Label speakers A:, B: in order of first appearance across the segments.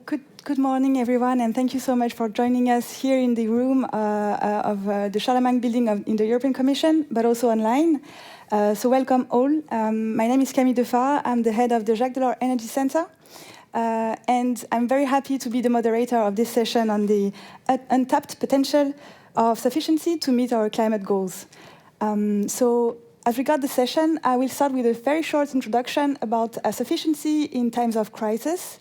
A: Good morning, everyone, and thank you so much for joining us here in the room of the Charlemagne building in the European Commission, but also online. So welcome all. My name is Camille Defar. I'm the head of the Jacques Delors Energy Center, and I'm very happy to be the moderator of this session on the untapped potential of sufficiency to meet our climate goals. So as regards the session, I will start with a very short introduction about sufficiency in times of crisis.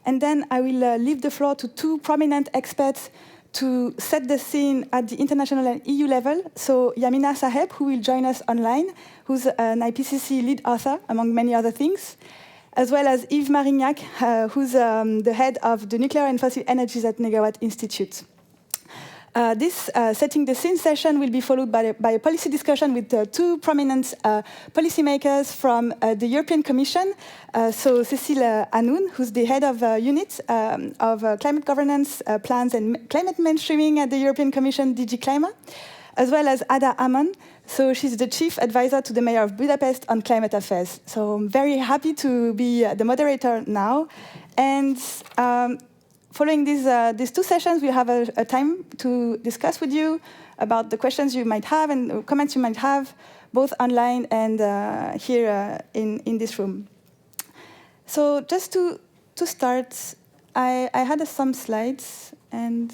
A: And then I will leave the floor to two prominent experts to set the scene at the international and EU level. So Yamina Saheb, who will join us online, who's an IPCC lead author, among many other things, as well as Yves Marignac, who's the head of the Nuclear and Fossil Energies at Negawatt Institute. This setting the scene session will be followed by a policy discussion with two prominent policymakers from the European Commission. So Cécile Hanoun, who's the head of unit of climate governance plans and climate mainstreaming at the European Commission, DG Climate, as well as Ada Amon. So she's the chief advisor to the mayor of Budapest on climate affairs. So I'm very happy to be the moderator now. And following these two sessions, we have a time to discuss with you about the questions you might have and comments you might have, both online and here in this room. So just to start, I had some slides, and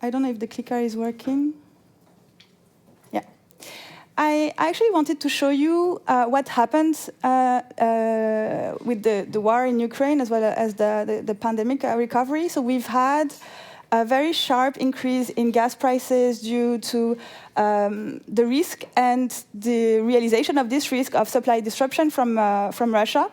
A: I don't know if the clicker is working. Yeah. I actually wanted to show you what happened with the war in Ukraine, as well as the pandemic recovery. So we've had a very sharp increase in gas prices due to the risk and the realization of this risk of supply disruption from Russia.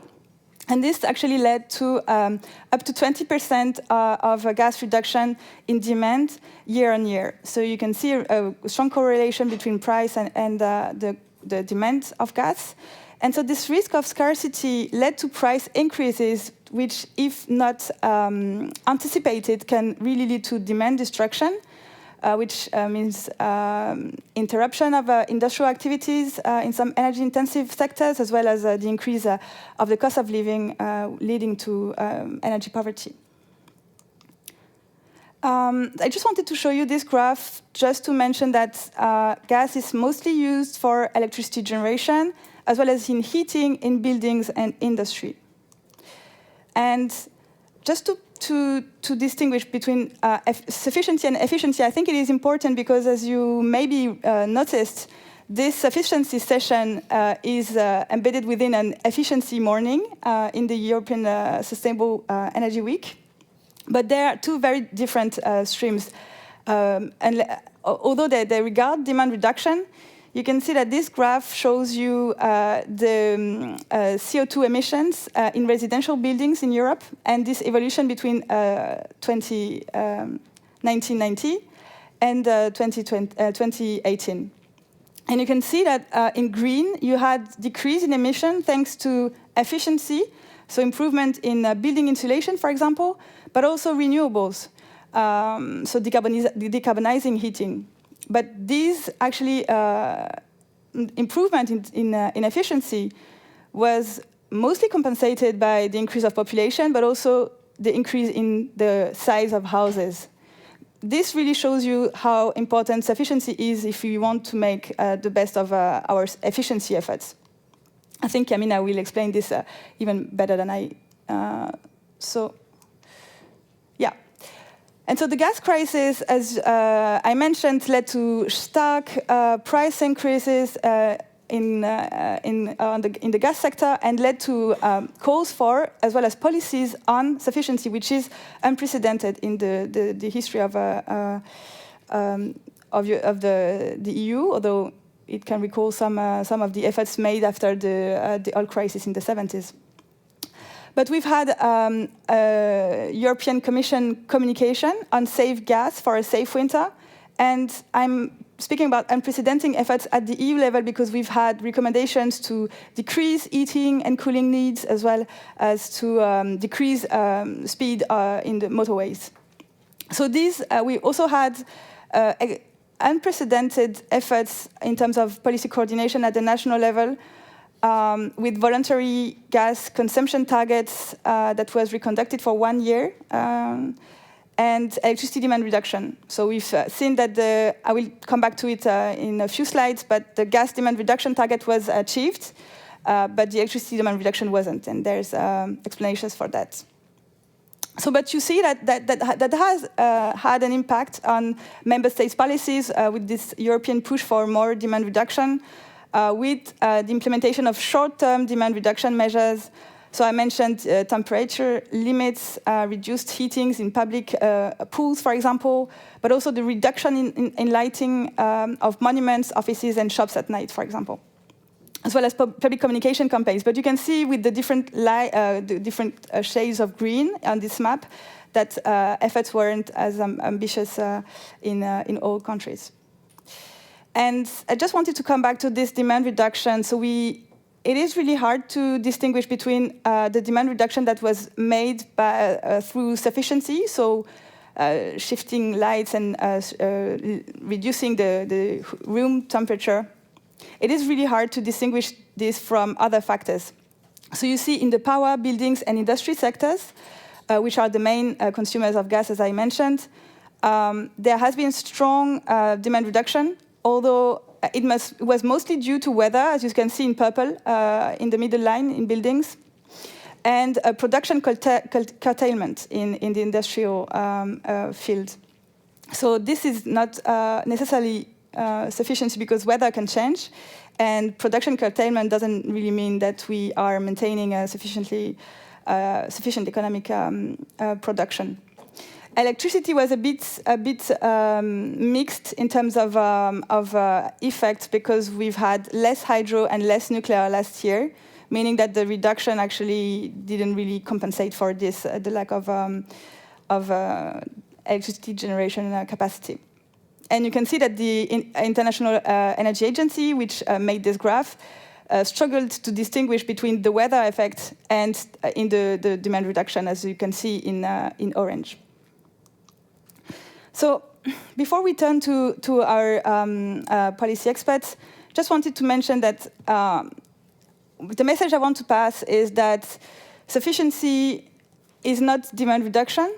A: And this actually led to up to 20% of gas reduction in demand year on year. So you can see a strong correlation between price and the demand of gas. And so this risk of scarcity led to price increases, which, if not anticipated, can really lead to demand destruction, which means interruption of industrial activities in some energy-intensive sectors, as well as the increase of the cost of living, leading to energy poverty. I just wanted to show you this graph just to mention that gas is mostly used for electricity generation, as well as in heating in buildings and industry. And just to distinguish between sufficiency and efficiency, I think it is important because, as you maybe noticed, this sufficiency session is embedded within an efficiency morning in the European Sustainable Energy Week. But there are two very different streams. And although they regard demand reduction, you can see that this graph shows you the CO2 emissions in residential buildings in Europe, and this evolution between 1990 and 2018. And you can see that in green, you had decrease in emission thanks to efficiency, so improvement in building insulation, for example, but also renewables, so decarbonizing heating. But these actually improvement in efficiency was mostly compensated by the increase of population, but also the increase in the size of houses. This really shows you how important sufficiency is if we want to make the best of our efficiency efforts. I think Yamina will explain this even better than I. Yeah. And so the gas crisis, as I mentioned, led to stark price increases in the gas sector, and led to calls for, as well as policies on sufficiency, which is unprecedented in the history of the EU, although it can recall some of the efforts made after the oil crisis in the 70s. But we've had a European Commission communication on safe gas for a safe winter. And I'm speaking about unprecedented efforts at the EU level because we've had recommendations to decrease heating and cooling needs, as well as to decrease speed in the motorways. So these, we also had unprecedented efforts in terms of policy coordination at the national level, with voluntary gas consumption targets that was reconducted for 1 year, and electricity demand reduction. So we've seen that I will come back to it in a few slides, but the gas demand reduction target was achieved, but the electricity demand reduction wasn't, and there's explanations for that. So, but you see that has had an impact on member states' policies with this European push for more demand reduction, with the implementation of short-term demand reduction measures. So I mentioned temperature limits, reduced heatings in public pools, for example, but also the reduction in lighting of monuments, offices, and shops at night, for example, as well as public communication campaigns. But you can see with the different shades of green on this map that efforts weren't as ambitious in all countries. And I just wanted to come back to this demand reduction. So it is really hard to distinguish between the demand reduction that was made through sufficiency, so shifting lights and reducing the room temperature. It is really hard to distinguish this from other factors. So you see in the power, buildings, and industry sectors, which are the main consumers of gas, as I mentioned, there has been strong demand reduction, although it was mostly due to weather, as you can see in purple in the middle line in buildings, and production curtailment in the industrial field. So this is not necessarily sufficiency, because weather can change, and production curtailment doesn't really mean that we are maintaining a sufficient economic production. Electricity was a bit mixed in terms of effect, because we've had less hydro and less nuclear last year, meaning that the reduction actually didn't really compensate for this, the lack of electricity generation capacity. And you can see that the International Energy Agency, which made this graph, struggled to distinguish between the weather effect and in the demand reduction, as you can see in orange. So before we turn to our policy experts, just wanted to mention that the message I want to pass is that sufficiency is not demand reduction.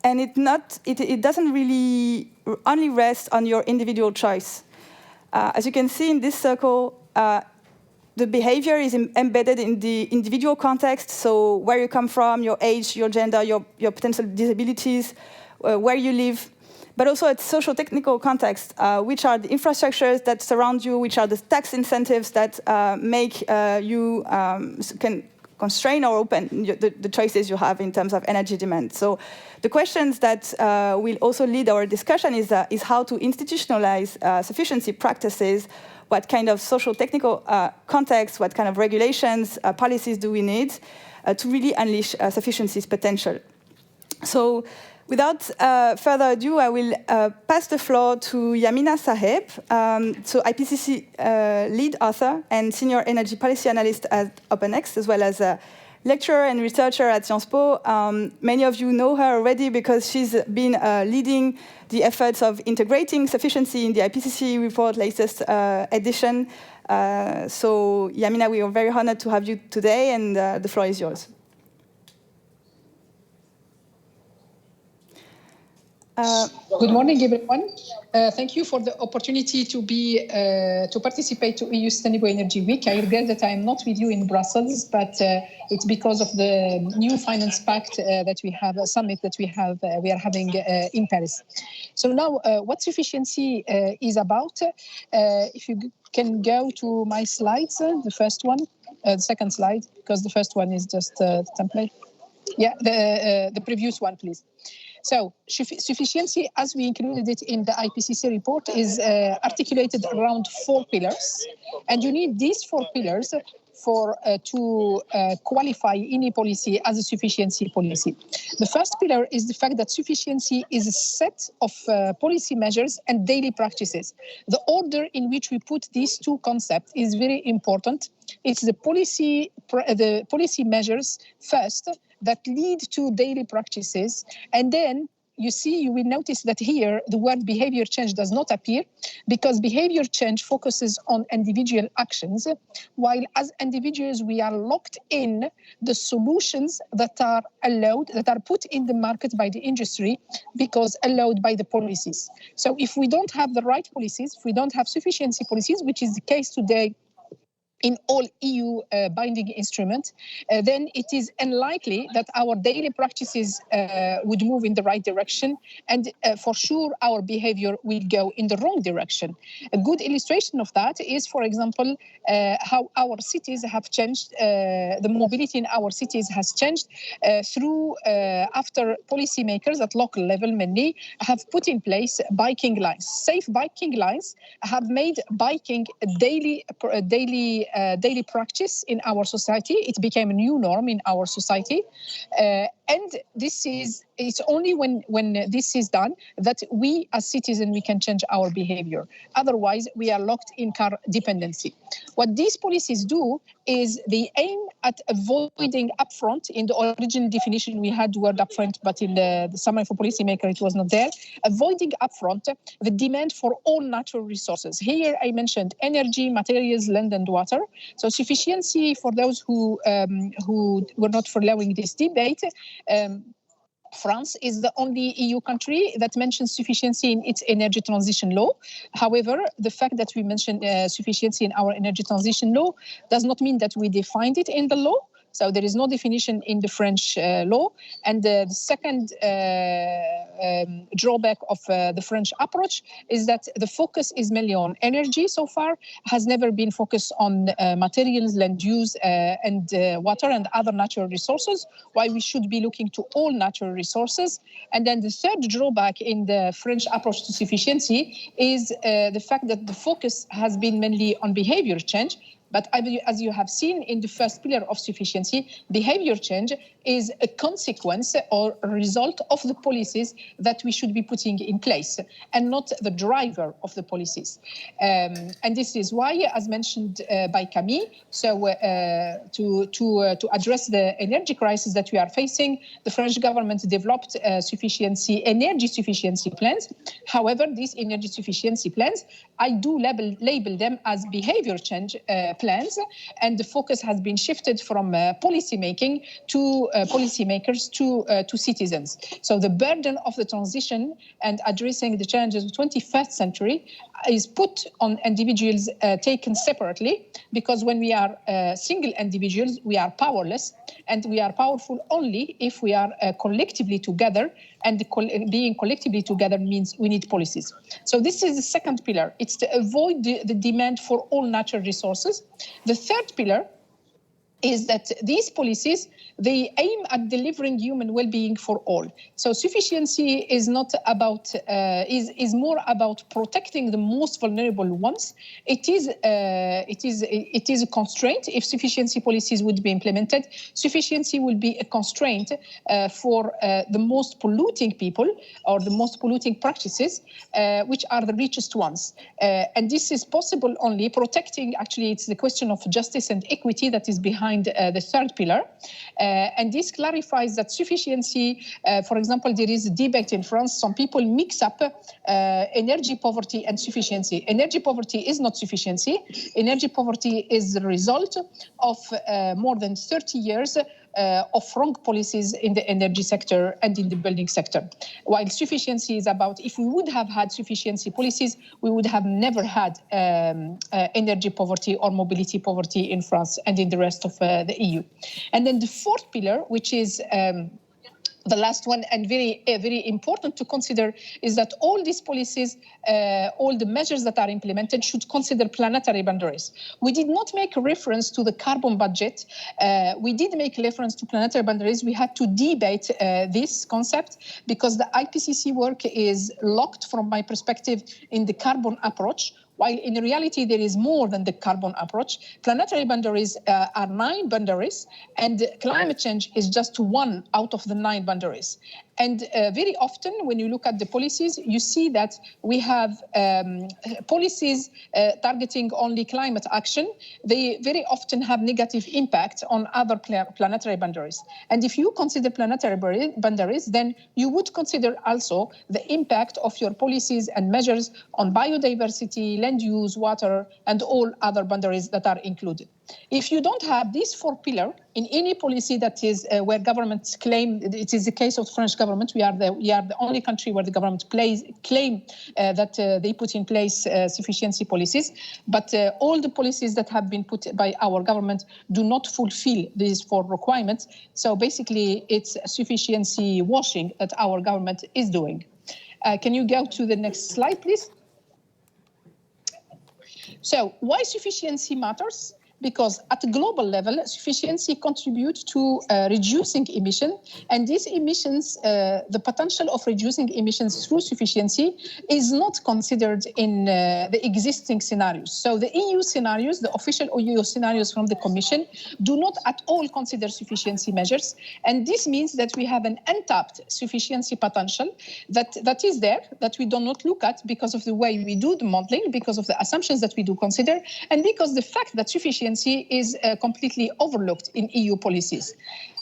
A: And it doesn't really only rest on your individual choice. As you can see in this circle, the behavior is embedded in the individual context, so where you come from, your age, your gender, your potential disabilities, where you live, but also at social-technical context, which are the infrastructures that surround you, which are the tax incentives that make you can constrain or open the choices you have in terms of energy demand. So the questions that will also lead our discussion is how to institutionalize sufficiency practices, what kind of social technical context, what kind of regulations, policies do we need to really unleash sufficiency's potential. So without further ado, I will pass the floor to Yamina Saheb, so IPCC lead author and senior energy policy analyst at OpenX, as well as a lecturer and researcher at Sciences Po. Many of you know her already because she's been leading the efforts of integrating sufficiency in the IPCC report latest edition. So Yamina, we are very honored to have you today, and the floor is yours.
B: Good morning, everyone. Thank you for the opportunity to participate to EU Sustainable Energy Week. I regret that I am not with you in Brussels, but it's because of the new finance pact that we have, a summit that we are having in Paris. So now, what sufficiency is about? If you can go to my slides, the first one, the second slide, because the first one is just the template. Yeah, the previous one, please. So sufficiency, as we included it in the IPCC report, is articulated around 4 pillars. And you need these 4 pillars to qualify any policy as a sufficiency policy. The first pillar is the fact that sufficiency is a set of policy measures and daily practices. The order in which we put these two concepts is very important. It's the policy measures first that lead to daily practices, and then you will notice that here the word behavior change does not appear, because behavior change focuses on individual actions, while as individuals we are locked in the solutions that are allowed, that are put in the market by the industry because allowed by the policies. So if we don't have the right policies, if we don't have sufficiency policies, which is the case today in all EU binding instruments, then it is unlikely that our daily practices would move in the right direction, and for sure our behavior will go in the wrong direction. A good illustration of that is, for example, how our cities have changed, the mobility in our cities has changed through after policymakers at local level mainly have put in place biking lines. Safe biking lines have made biking a daily practice in our society. It became a new norm in our society. And it's only when this is done that we as citizens, we can change our behavior. Otherwise, we are locked in car dependency. What these policies do is they aim at avoiding upfront. In the original definition, we had the word upfront, but in the summary for policymaker, it was not there. Avoiding upfront the demand for all natural resources. Here, I mentioned energy, materials, land, and water. So sufficiency, for those who were not following this debate, France is the only EU country that mentions sufficiency in its energy transition law. However, the fact that we mention sufficiency in our energy transition law does not mean that we defined it in the law. So there is no definition in the French law. And the second drawback of the French approach is that the focus is mainly on energy so far, has never been focused on materials, land use, and water and other natural resources, while we should be looking to all natural resources. And then the third drawback in the French approach to sufficiency is the fact that the focus has been mainly on behavior change. But as you have seen in the first pillar of sufficiency, behavior change is a consequence or a result of the policies that we should be putting in place, and not the driver of the policies. And this is why, as mentioned by Camille, so to address the energy crisis that we are facing, the French government developed energy sufficiency plans. However, these energy sufficiency plans, I do label them as behavior change plans, and the focus has been shifted from policy making to policymakers to citizens. So the burden of the transition and addressing the challenges of the 21st century is put on individuals taken separately, because when we are single individuals, we are powerless, and we are powerful only if we are collectively together, and being collectively together means we need policies. So this is the second pillar. It's to avoid the demand for all natural resources. The third pillar is that these policies, they aim at delivering human well-being for all. So sufficiency is not about, is more about protecting the most vulnerable ones. It is a constraint. If sufficiency policies would be implemented, sufficiency will be a constraint for the most polluting people or the most polluting practices, which are the richest ones. And this is possible only protecting, actually, it's the question of justice and equity that is behind the third pillar. And this clarifies that sufficiency, for example, there is a debate in France. Some people mix up energy poverty and sufficiency. Energy poverty is not sufficiency. Energy poverty is the result of more than 30 years of wrong policies in the energy sector and in the building sector. While sufficiency is about, if we would have had sufficiency policies, we would have never had energy poverty or mobility poverty in France and in the rest of the EU. And then the fourth pillar, which is the last one, and very important to consider, is that all these policies, all the measures that are implemented should consider planetary boundaries. We did not make a reference to the carbon budget. We did make reference to planetary boundaries. We had to debate this concept because the IPCC work is locked, from my perspective, in the carbon approach, while in reality there is more than the carbon approach. Planetary boundaries are 9 boundaries, and climate change is just one out of the 9 boundaries. And very often, when you look at the policies, you see that we have policies targeting only climate action. They very often have negative impact on other planetary boundaries. And if you consider planetary boundaries, then you would consider also the impact of your policies and measures on biodiversity, land use, water, and all other boundaries that are included. If you don't have these four pillars in any policy that is where governments claim, it is the case of the French government, we are the only country where the government claim that they put in place sufficiency policies, but all the policies that have been put by our government do not fulfill these four requirements. So basically, it's sufficiency washing that our government is doing. Can you go to the next slide, please? So why sufficiency matters? Because at a global level, sufficiency contributes to reducing emission, and these emissions, the potential of reducing emissions through sufficiency is not considered in the existing scenarios. So the EU scenarios, the official EU scenarios from the Commission, do not at all consider sufficiency measures, and this means that we have an untapped sufficiency potential that is there, that we do not look at because of the way we do the modeling, because of the assumptions that we do consider, and because the fact that sufficiency is completely overlooked in EU policies.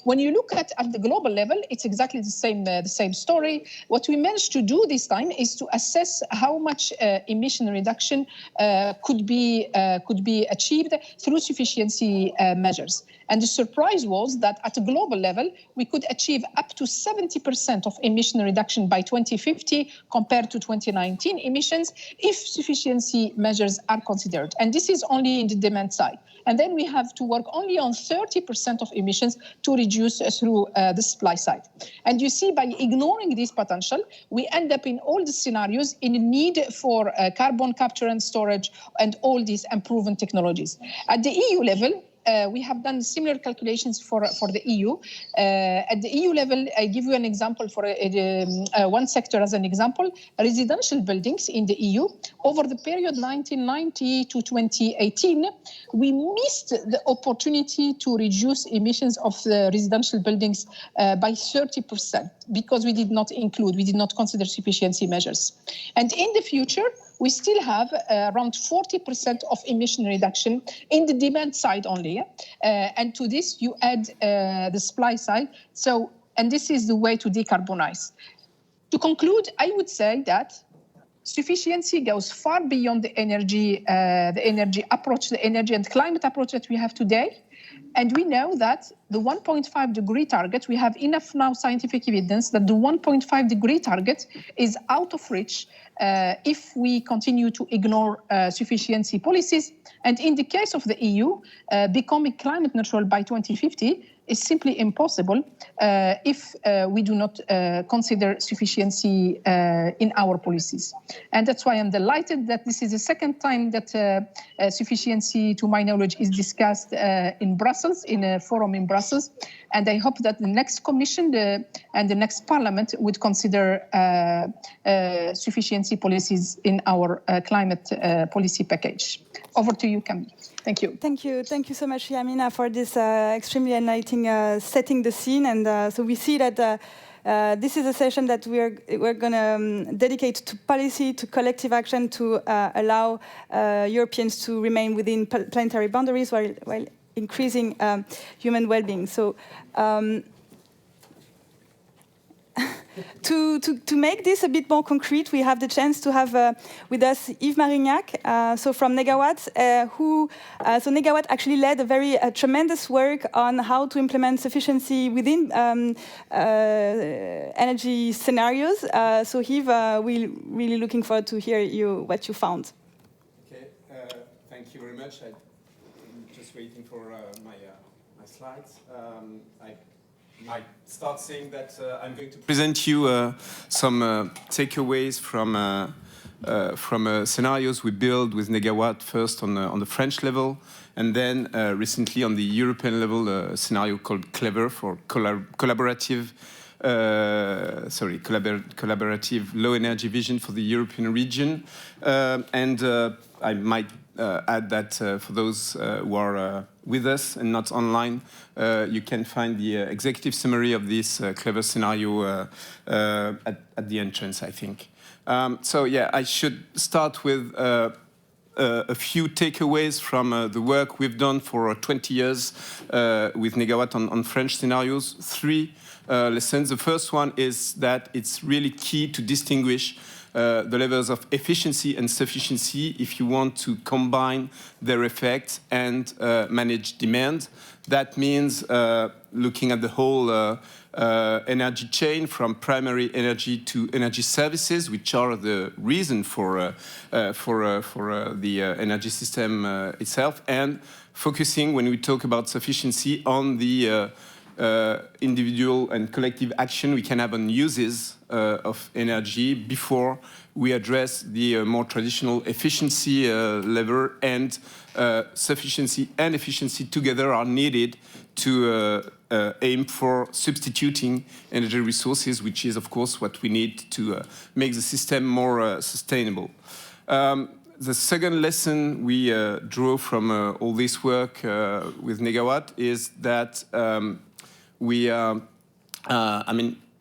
B: When you look at the global level, it's exactly the same story. What we managed to do this time is to assess how much emission reduction could be achieved through sufficiency measures. And the surprise was that at a global level, we could achieve up to 70% of emission reduction by 2050 compared to 2019 emissions if sufficiency measures are considered. And this is only in the demand side. And then we have to work only on 30% of emissions to reduce through the supply side. And you see, by ignoring this potential, we end up in all the scenarios in a need for carbon capture and storage and all these improvement technologies. At the EU level, we have done similar calculations for the EU. At the EU level, I give you an example for one sector as an example, residential buildings in the EU. Over the period 1990 to 2018, we missed the opportunity to reduce emissions of the residential buildings by 30% because we did not consider sufficiency measures. And in the future, we still have around 40% of emission reduction in the demand side only. And to this, you add the supply side. So, and this is the way to decarbonize. To conclude, I would say that sufficiency goes far beyond the energy approach, the energy and climate approach that we have today. And we know that the 1.5 degree target, we have enough now scientific evidence that the 1.5 degree target is out of reach if we continue to ignore sufficiency policies. And in the case of the EU, becoming climate neutral by 2050 is simply impossible if we do not consider sufficiency in our policies. And that's why I'm delighted that this is the second time that sufficiency, to my knowledge, is discussed in Brussels, in a forum in Brussels. And I hope that the next Commission and the next Parliament would consider sufficiency policies in our climate policy package. Over to you, Camille. Thank you.
A: Thank you so much, Yamina, for this extremely enlightening setting the scene. And so we see that this is a session that we're going to dedicate to policy, to collective action, to allow Europeans to remain within planetary boundaries while increasing human well-being. So. To make this a bit more concrete, we have the chance to have with us Yves Marignac, so from Negawatt, so Negawatt actually led a very tremendous work on how to implement sufficiency within energy scenarios. So Yves, we're really looking forward to hear what you found.
C: Okay, thank you very much. I'm just waiting for my slides. I might start saying that I'm going to present you some takeaways from scenarios we build with Negawatt, first on the French level, and then recently on the European level, a scenario called CLEVER for collaborative collaborative low energy vision for the European region. I might add that for those who are with us and not online, you can find the executive summary of this clever scenario at the entrance, I think. So yeah, I should start with a few takeaways from the work we've done for 20 years with Negawatt on French scenarios. 3 lessons. The first one is that it's really key to distinguish the levels of efficiency and sufficiency if you want to combine their effects and manage demand. That means looking at the whole energy chain from primary energy to energy services, which are the reason for the energy system itself, and focusing, when we talk about sufficiency, on the individual and collective action we can have on uses of energy before we address the more traditional efficiency level, and sufficiency and efficiency together are needed to aim for substituting energy resources, which is, of course, what we need to make the system more sustainable. The second lesson we draw from all this work with Negawatt is that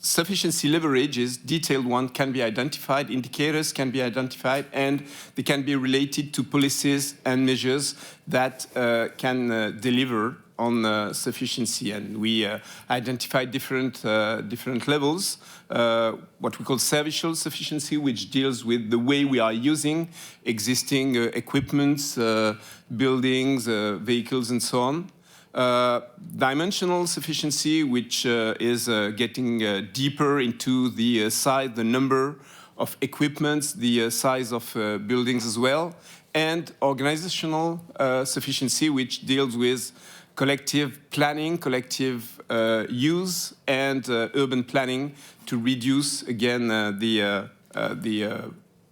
C: sufficiency leverages, detailed one can be identified, indicators can be identified, and they can be related to policies and measures that can deliver on sufficiency. And we identify different levels, what we call servicial sufficiency, which deals with the way we are using existing equipments, buildings, vehicles, and so on. Dimensional sufficiency, which is getting deeper into the size, the number of equipments, the size of buildings as well. And organizational sufficiency, which deals with collective planning, collective use, and urban planning to reduce, again, the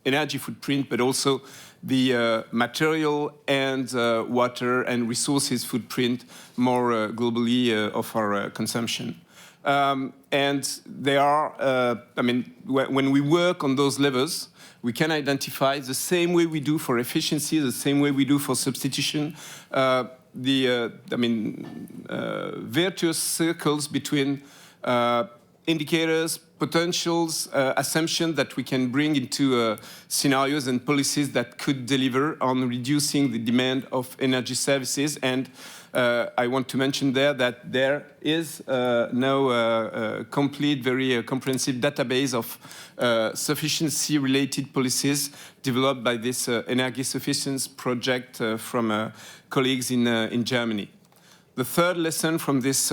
C: energy footprint, but also the material and water and resources footprint more globally of our consumption. And they are, when we work on those levels, we can identify the same way we do for efficiency, the same way we do for substitution, virtuous circles between indicators, potentials, assumptions that we can bring into scenarios and policies that could deliver on reducing the demand of energy services. And I want to mention there that there is now complete, very comprehensive database of sufficiency-related policies developed by this Energy Sufficiency project from colleagues in Germany. The third lesson from this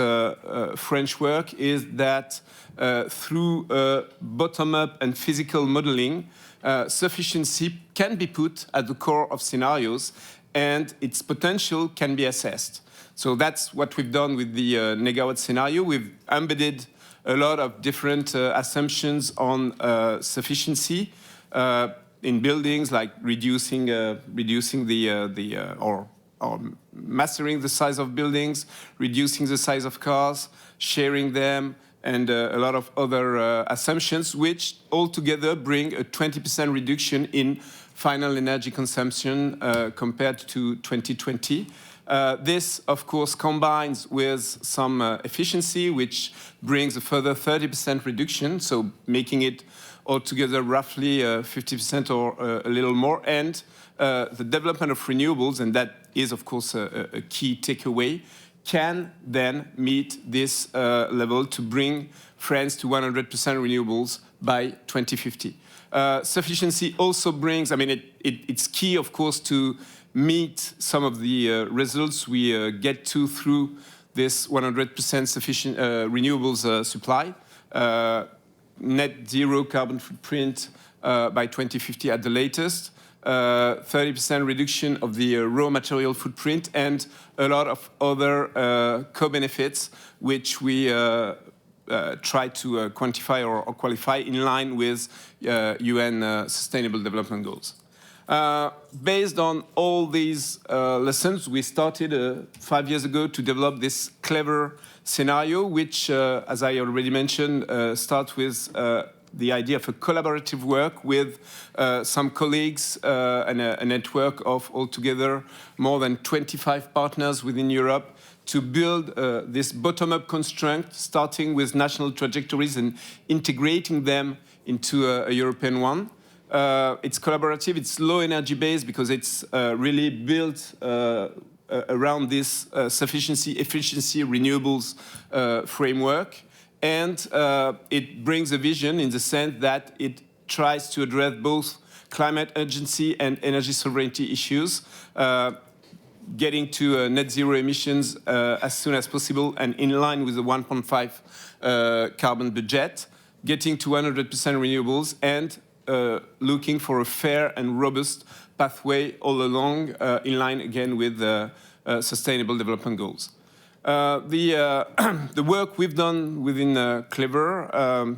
C: French work is that through bottom-up and physical modeling, sufficiency can be put at the core of scenarios and its potential can be assessed. So that's what we've done with the Negawatt scenario. We've embedded a lot of different assumptions on sufficiency in buildings, like reducing or mastering the size of buildings, reducing the size of cars, sharing them, and a lot of other assumptions, which altogether bring a 20% reduction in final energy consumption compared to 2020. This, of course, combines with some efficiency, which brings a further 30% reduction, so making it altogether roughly 50% or a little more, and the development of renewables, and that is, of course, a key takeaway, can then meet this level to bring France to 100% renewables by 2050. Sufficiency also brings, it's key, of course, to meet some of the results we get to through this 100% sufficient renewables supply. Net zero carbon footprint by 2050 at the latest. 30% reduction of the raw material footprint, and a lot of other co-benefits which we try to quantify or qualify in line with UN Sustainable Development Goals. Based on all these lessons, we started 5 years ago to develop this clever scenario, which, as I already mentioned, starts with the idea of a collaborative work with some colleagues and a network of altogether more than 25 partners within Europe to build this bottom-up construct, starting with national trajectories and integrating them into a European one. It's collaborative, it's low energy based because it's really built around this sufficiency, efficiency, renewables framework. And it brings a vision in the sense that it tries to address both climate urgency and energy sovereignty issues, getting to net zero emissions as soon as possible and in line with the 1.5 carbon budget, getting to 100% renewables, and looking for a fair and robust pathway all along, in line again with the Sustainable Development Goals. The work we've done within Clever,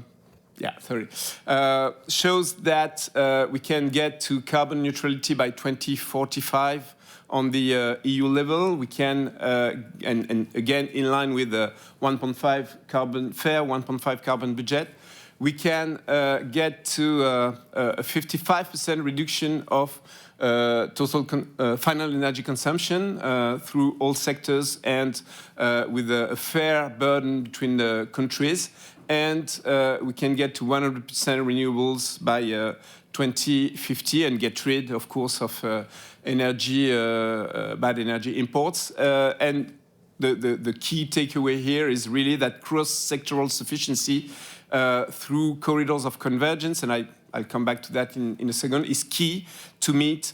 C: shows that we can get to carbon neutrality by 2045 on the EU level. We can, and again, in line with the 1.5 carbon, fair 1.5 carbon budget, we can get to a 55% reduction of total final energy consumption through all sectors and with a fair burden between the countries. And we can get to 100% renewables by 2050 and get rid, of course, of energy, bad energy imports. And the key takeaway here is really that cross-sectoral sufficiency through corridors of convergence, and I'll come back to that in a second, is key to meet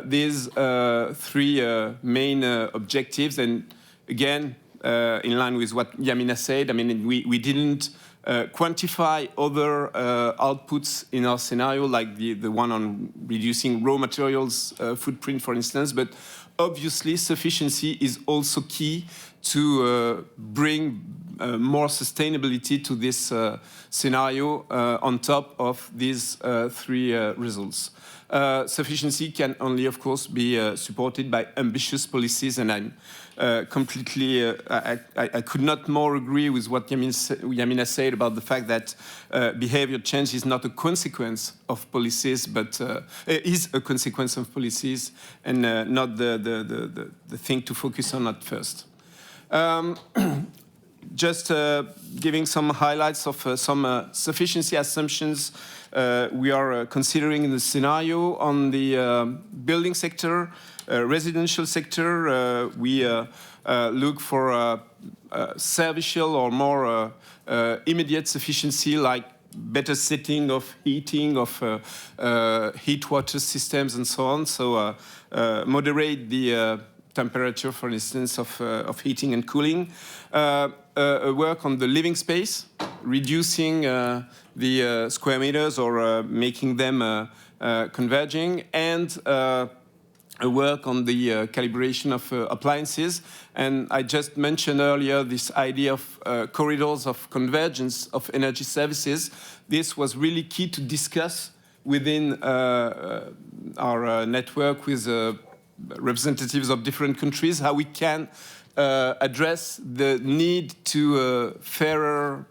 C: these three main objectives. And again, in line with what Yamina said, I mean, we didn't quantify other outputs in our scenario, like the one on reducing raw materials footprint, for instance, but obviously sufficiency is also key to bring more sustainability to this scenario on top of these three results. Sufficiency can only, of course, be supported by ambitious policies, and I'm completely, I could not more agree with what Yamina said about the fact that behavior change is not a consequence of policies, but is a consequence of policies and not the thing to focus on at first. Just giving some highlights of some sufficiency assumptions we are considering in the scenario. On the building sector, residential sector, we look for servicial or more immediate sufficiency, like better setting of heating, of heat water systems and so on. So moderate the temperature, for instance, of heating and cooling. Work on the living space, reducing the square meters or making them converging, and work on the calibration of appliances. And I just mentioned earlier this idea of corridors of convergence of energy services. This was really key to discuss within our network with representatives of different countries, how we can address the need to fairer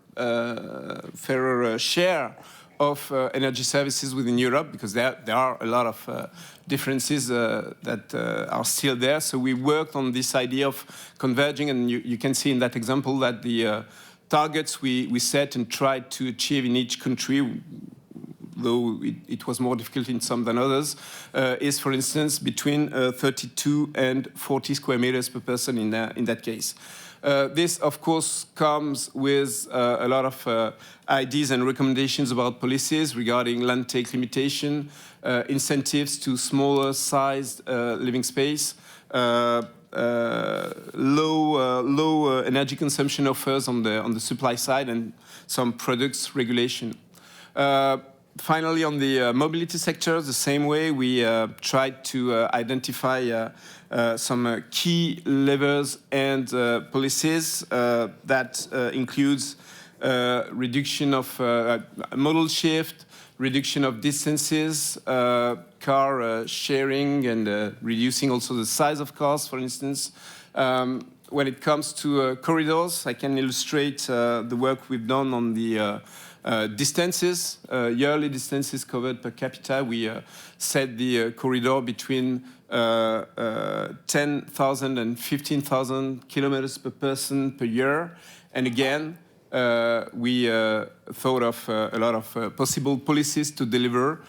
C: share of energy services within Europe, because there are a lot of differences that are still there. So we worked on this idea of converging, and you can see in that example that the targets we set and tried to achieve in each country, though it was more difficult in some than others, is, for instance, between 32 and 40 square meters per person in that case. This, of course, comes with a lot of ideas and recommendations about policies regarding land take limitation, incentives to smaller sized living space, low energy consumption offers on the supply side, and some products regulation. Finally, on the mobility sector, the same way, we tried to identify some key levers and policies that includes reduction of modal shift, reduction of distances, car sharing, and reducing also the size of cars, for instance. When it comes to corridors, I can illustrate the work we've done on the distances, yearly distances covered per capita. We set the corridor between 10,000 and 15,000 kilometers per person per year. And again, we thought of a lot of possible policies to deliver.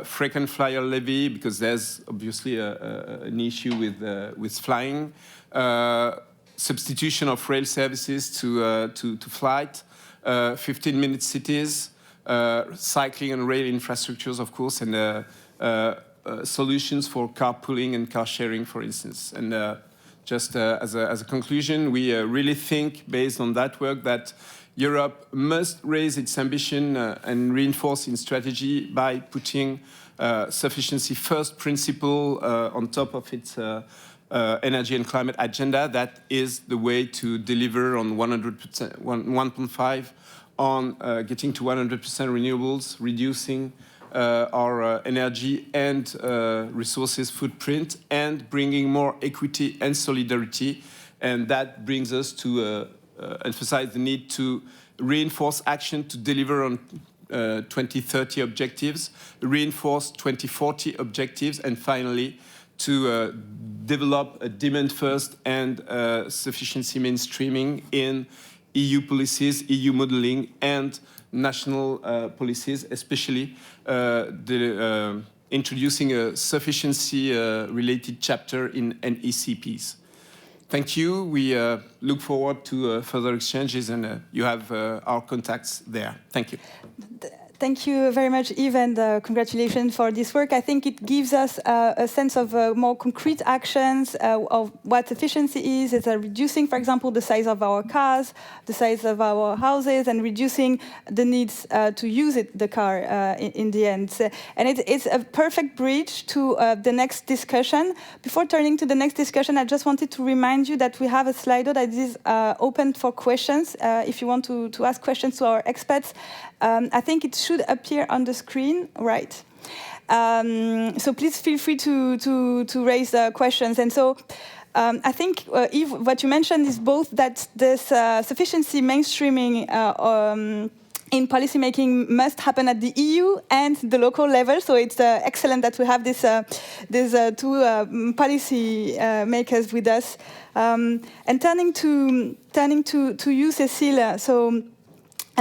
C: Frequent flyer levy, because there's obviously an issue with flying. Substitution of rail services to flight. 15-minute cities, cycling and rail infrastructures, of course, and solutions for carpooling and car sharing, for instance. And just as a conclusion, we really think, based on that work, that Europe must raise its ambition and reinforce its strategy by putting sufficiency first principle on top of its energy and climate agenda. That is the way to deliver on 100%, 1.5 on getting to 100% renewables, reducing our energy and resources footprint, and bringing more equity and solidarity. And that brings us to emphasize the need to reinforce action to deliver on 2030 objectives, reinforce 2040 objectives, and finally, to develop a demand-first and sufficiency mainstreaming in EU policies, EU modeling, and national policies, especially introducing a sufficiency-related chapter in NECPs. Thank you. We look forward to further exchanges, and you have our contacts there. Thank you.
A: Thank you very much, Yves, and congratulations for this work. I think it gives us a sense of more concrete actions of what efficiency is. It's reducing, for example, the size of our cars, the size of our houses, and reducing the needs to use the car in the end. And it's a perfect bridge to the next discussion. Before turning to the next discussion, I just wanted to remind you that we have a Slido that is open for questions. If you want to ask questions to our experts, I think it should appear on the screen, right? So please feel free to raise questions. And so I think, Yves, what you mentioned is both that this sufficiency mainstreaming in policymaking must happen at the EU and the local level. So it's excellent that we have these two policy makers with us. And turning to you, Cécile. So,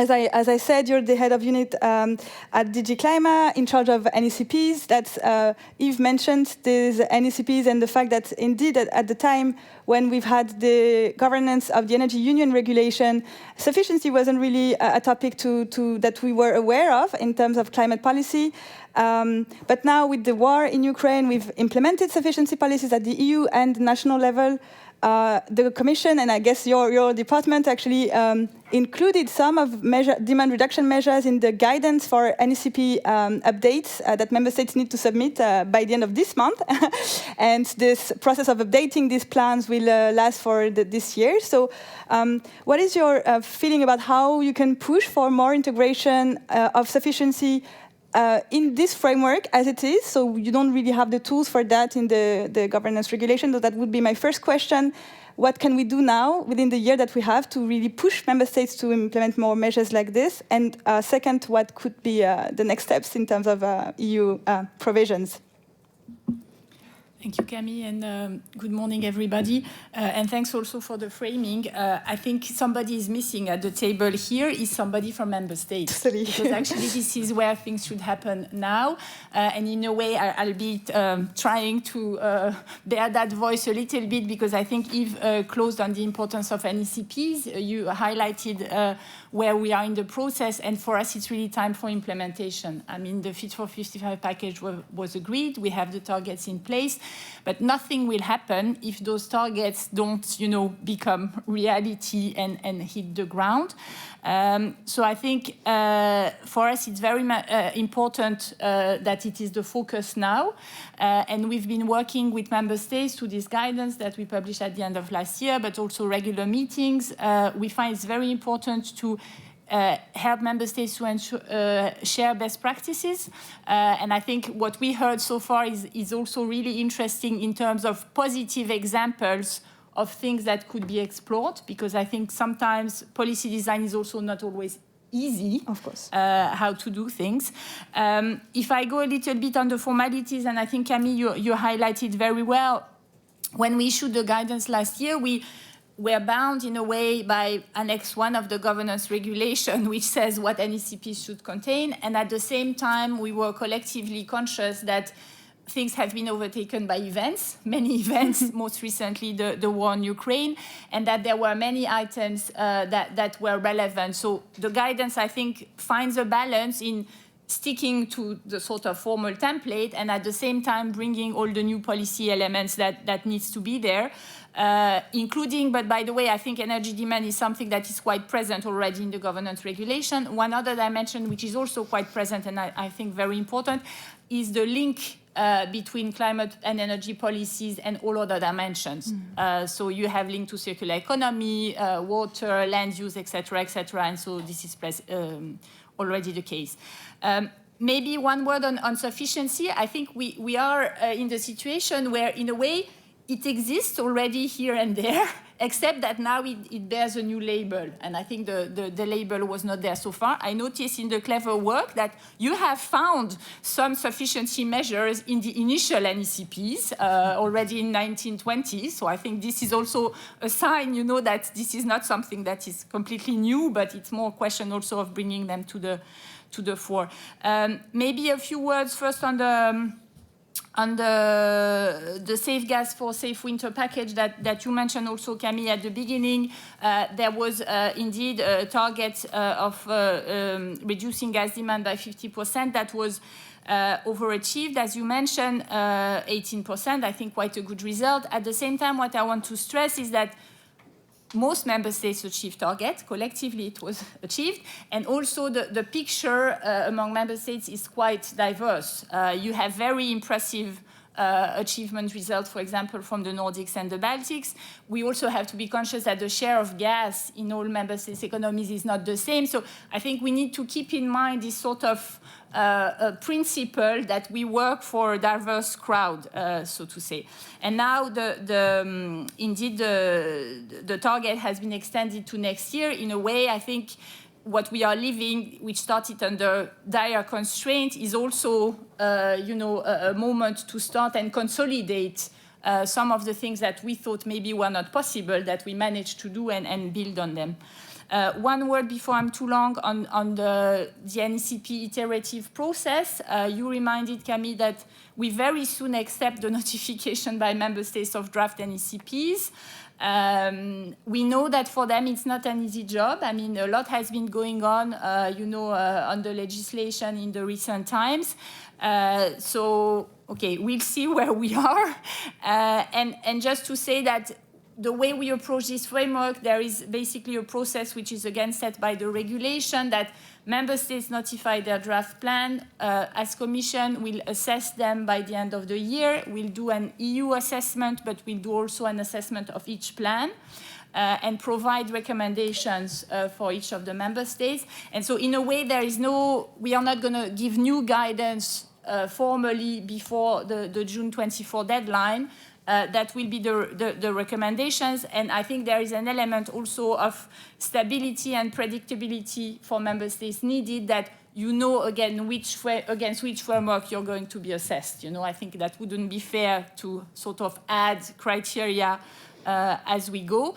A: as I said, you're the head of unit at DG Climate, in charge of NECPs. That's Yves mentioned these NECPs and the fact that indeed at the time when we've had the governance of the Energy Union regulation, sufficiency wasn't really a topic that we were aware of in terms of climate policy. But now with the war in Ukraine, we've implemented sufficiency policies at the EU and national level. The Commission, and I guess your department actually included some of demand reduction measures in the guidance for NECP updates that member states need to submit by the end of this month. And this process of updating these plans will last for this year. So what is your feeling about how you can push for more integration of sufficiency in this framework as it is? So you don't really have the tools for that in the governance regulation. So that would be my first question. What can we do now within the year that we have to really push member states to implement more measures like this? And second, what could be the next steps in terms of EU provisions?
D: Thank you, Camille, and good morning, everybody. And thanks also for the framing. I think somebody is missing at the table here is somebody from member states.
A: Sorry.
D: Because actually this is where things should happen now. And in a way, I'll be trying to bear that voice a little bit, because I think Yves closed on the importance of NECPs. You highlighted where we are in the process, and for us it's really time for implementation. I mean, the Fit for 55 package was agreed, we have the targets in place, but nothing will happen if those targets don't, become reality and hit the ground. So I think for us it's very important that it is the focus now, and we've been working with member states to this guidance that we published at the end of last year, but also regular meetings. We find it's very important to help member states to share best practices. And I think what we heard so far is also really interesting in terms of positive examples of things that could be explored, because I think sometimes policy design is also not always easy,
A: of course,
D: how to do things. If I go a little bit on the formalities, and I think, Camille, you highlighted very well, when we issued the guidance last year, we were bound in a way by Annex 1 of the governance regulation, which says what NECPs should contain. And at the same time, we were collectively conscious that things have been overtaken by events, many events, most recently the war in Ukraine, and that there were many items that were relevant. So the guidance, I think, finds a balance in sticking to the sort of formal template and at the same time bringing all the new policy elements that needs to be there, including, but by the way, I think energy demand is something that is quite present already in the governance regulation. One other dimension which is also quite present and I think very important is the link between climate and energy policies and all other dimensions. So you have linked to circular economy, water, land use, etc., and so this is already the case. Maybe one word on sufficiency. I think we are in the situation where, in a way, it exists already here and there, except that now it bears a new label. And I think the label was not there so far. I noticed in the clever work that you have found some sufficiency measures in the initial NECPs already in 1920. So I think this is also a sign, that this is not something that is completely new, but it's more a question also of bringing them to the fore. Maybe a few words first on the safeguards for safe winter package that you mentioned also, Camille, at the beginning. There was indeed a target of reducing gas demand by 50%. That was overachieved, as you mentioned, 18%. I think quite a good result. At the same time, what I want to stress is that most member states achieved target. Collectively, it was achieved. And also the picture among member states is quite diverse. You have very impressive achievement results, for example, from the Nordics and the Baltics. We also have to be conscious that the share of gas in all member states' economies is not the same. So I think we need to keep in mind this sort of principle that we work for a diverse crowd, so to say. And now, indeed, the target has been extended to next year. In a way, I think what we are living, which started under dire constraint, is also, a moment to start and consolidate some of the things that we thought maybe were not possible, that we managed to do and build on them. One word before I'm too long on the NECP iterative process. You reminded, Camille, that we very soon accept the notification by member states of draft NECPs. We know that for them it's not an easy job. I mean, a lot has been going on, on the legislation in the recent times. So, okay, we'll see where we are. And just to say that the way we approach this framework, there is basically a process which is again set by the regulation that member states notify their draft plan. As Commission, we'll assess them by the end of the year. We'll do an EU assessment, but we'll do also an assessment of each plan and provide recommendations for each of the member states. And so in a way, we are not going to give new guidance formally before the June 24 deadline. That will be the recommendations. And I think there is an element also of stability and predictability for member states needed, that again against which framework you're going to be assessed. I think that wouldn't be fair to sort of add criteria as we go.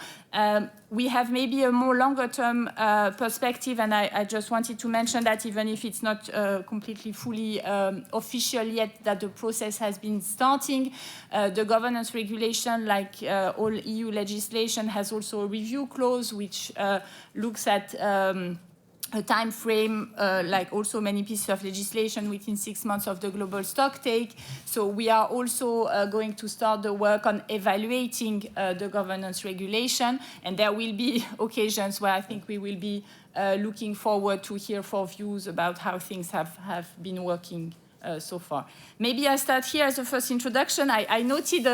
D: We have maybe a more longer-term perspective, and I just wanted to mention that even if it's not completely fully official yet, that the process has been starting. The governance regulation, like all EU legislation, has also a review clause which looks at a time frame, like also many pieces of legislation, within 6 months of the global stock take. So we are also going to start the work on evaluating the governance regulation, and there will be occasions where I think we will be looking forward to hear for views about how things have been working so far. Maybe I start here as a first introduction. I noted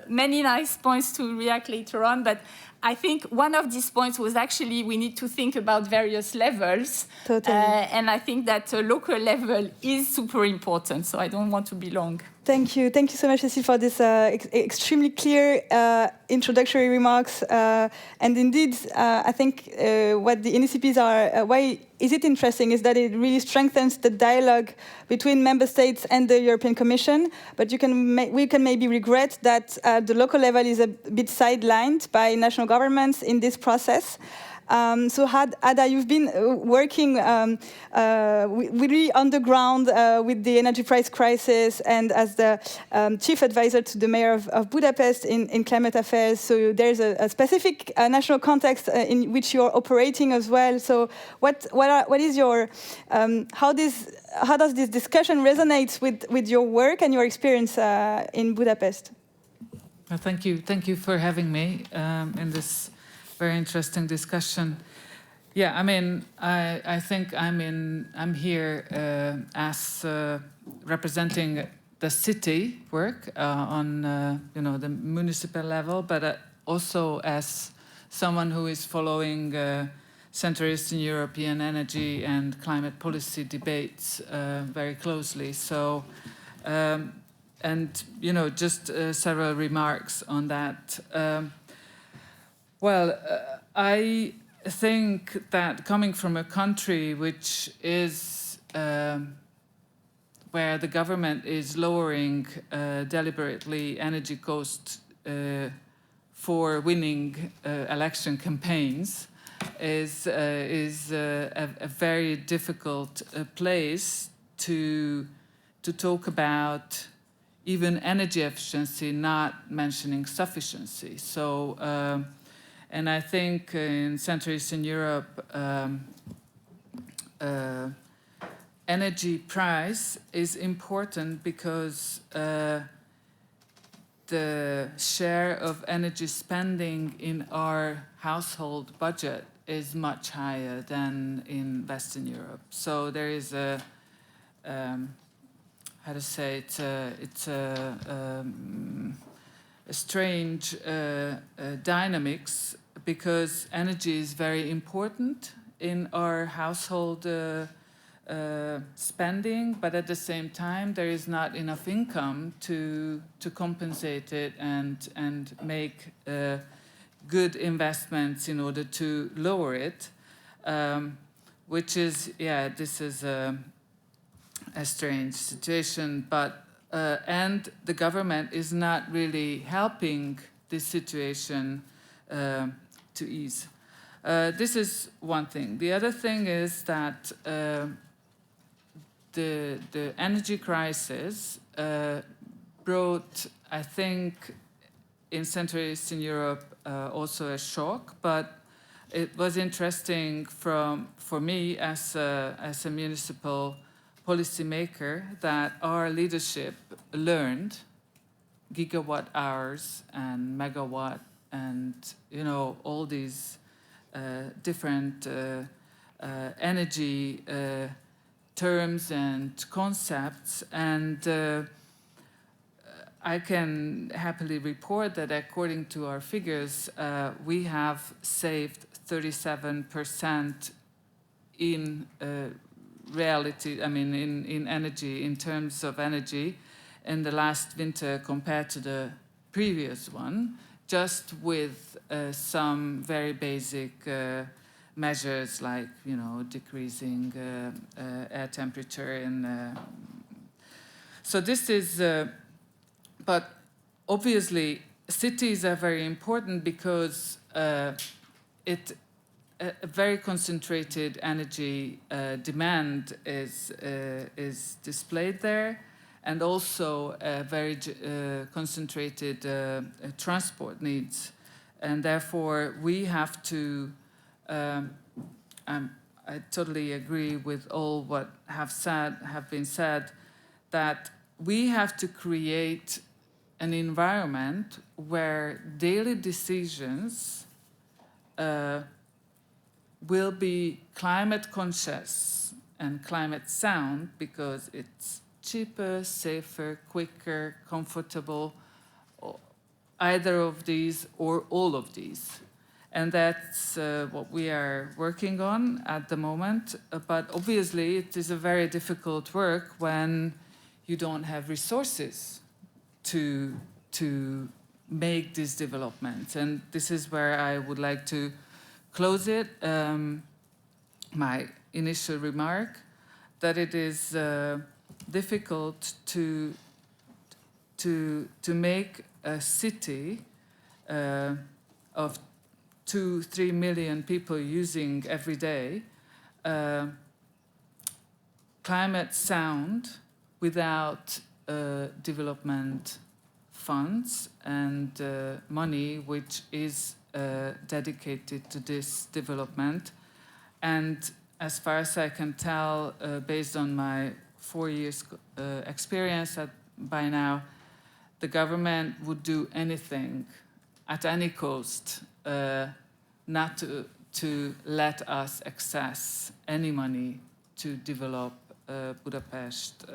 D: many nice points to react later on, but I think one of these points was actually we need to think about various levels.
A: Totally.
D: And I think that a local level is super important, so I don't want to be long.
A: Thank you. Thank you so much, Cécile, for this extremely clear introductory remarks. And indeed, I think what the NECPs are, why is it interesting is that it really strengthens the dialogue between member states and the European Commission. But we can maybe regret that the local level is a bit sidelined by national governments in this process. So Ada, you've been working really on the ground with the energy price crisis and as the chief advisor to the mayor of Budapest in climate affairs. So there's a specific national context in which you're operating as well. So what is your, how does this discussion resonate with your work and your experience in Budapest?
E: Well, thank you for having me in this very interesting discussion. Yeah, I mean, I think I'm here as representing the city work on the municipal level, but also as someone who is following Central Eastern European energy and climate policy debates very closely. So, and just several remarks on that. Well, I think that coming from a country which is where the government is lowering deliberately energy costs for winning election campaigns is a very difficult place to talk about even energy efficiency, not mentioning sufficiency. So. And I think in Central Eastern Europe, energy price is important because the share of energy spending in our household budget is much higher than in Western Europe. So there is a, how to say, it's a strange dynamics, because energy is very important in our household spending, but at the same time there is not enough income to compensate it and make good investments in order to lower it, which is, yeah, this is a strange situation, but and the government is not really helping this situation to ease. This is one thing. The other thing is that the energy crisis brought, I think, in Central Eastern Europe also a shock, but it was interesting for me as a municipal policymaker that our leadership learned gigawatt hours and megawatt and all these different energy terms and concepts, and I can happily report that according to our figures, we have saved 37% in reality, I mean in energy, in terms of energy, in the last winter compared to the previous one, just with some very basic measures like decreasing air temperature and so this is but obviously cities are very important because a very concentrated energy demand is displayed there, and also very concentrated transport needs, and therefore we have to. I totally agree with all what have been said, that we have to create an environment where daily decisions will be climate conscious and climate sound, because it's cheaper, safer, quicker, comfortable, either of these or all of these. And that's what we are working on at the moment. But obviously, it is a very difficult work when you don't have resources to make these developments. And this is where I would like to close it. My initial remark that it is difficult to make a city of 2-3 million people using every day climate sound without development funds and money which is dedicated to this development. And as far as I can tell, based on my 4 years experience by now, the government would do anything at any cost not to let us access any money to develop Budapest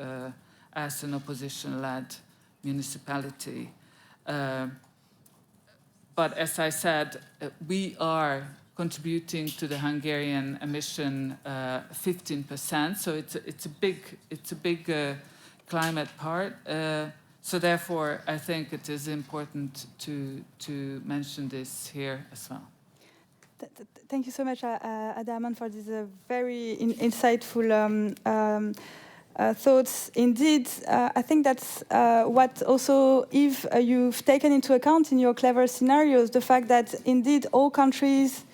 E: as an opposition-led municipality. But as I said, we are contributing to the Hungarian emission 15%, so it's a big climate part. So therefore, I think it is important to mention this here as well.
A: Thank you so much, Adaman, for these very insightful thoughts. Indeed, I think that's what also, Yves, you've taken into account in your clever scenarios, the fact that indeed all countries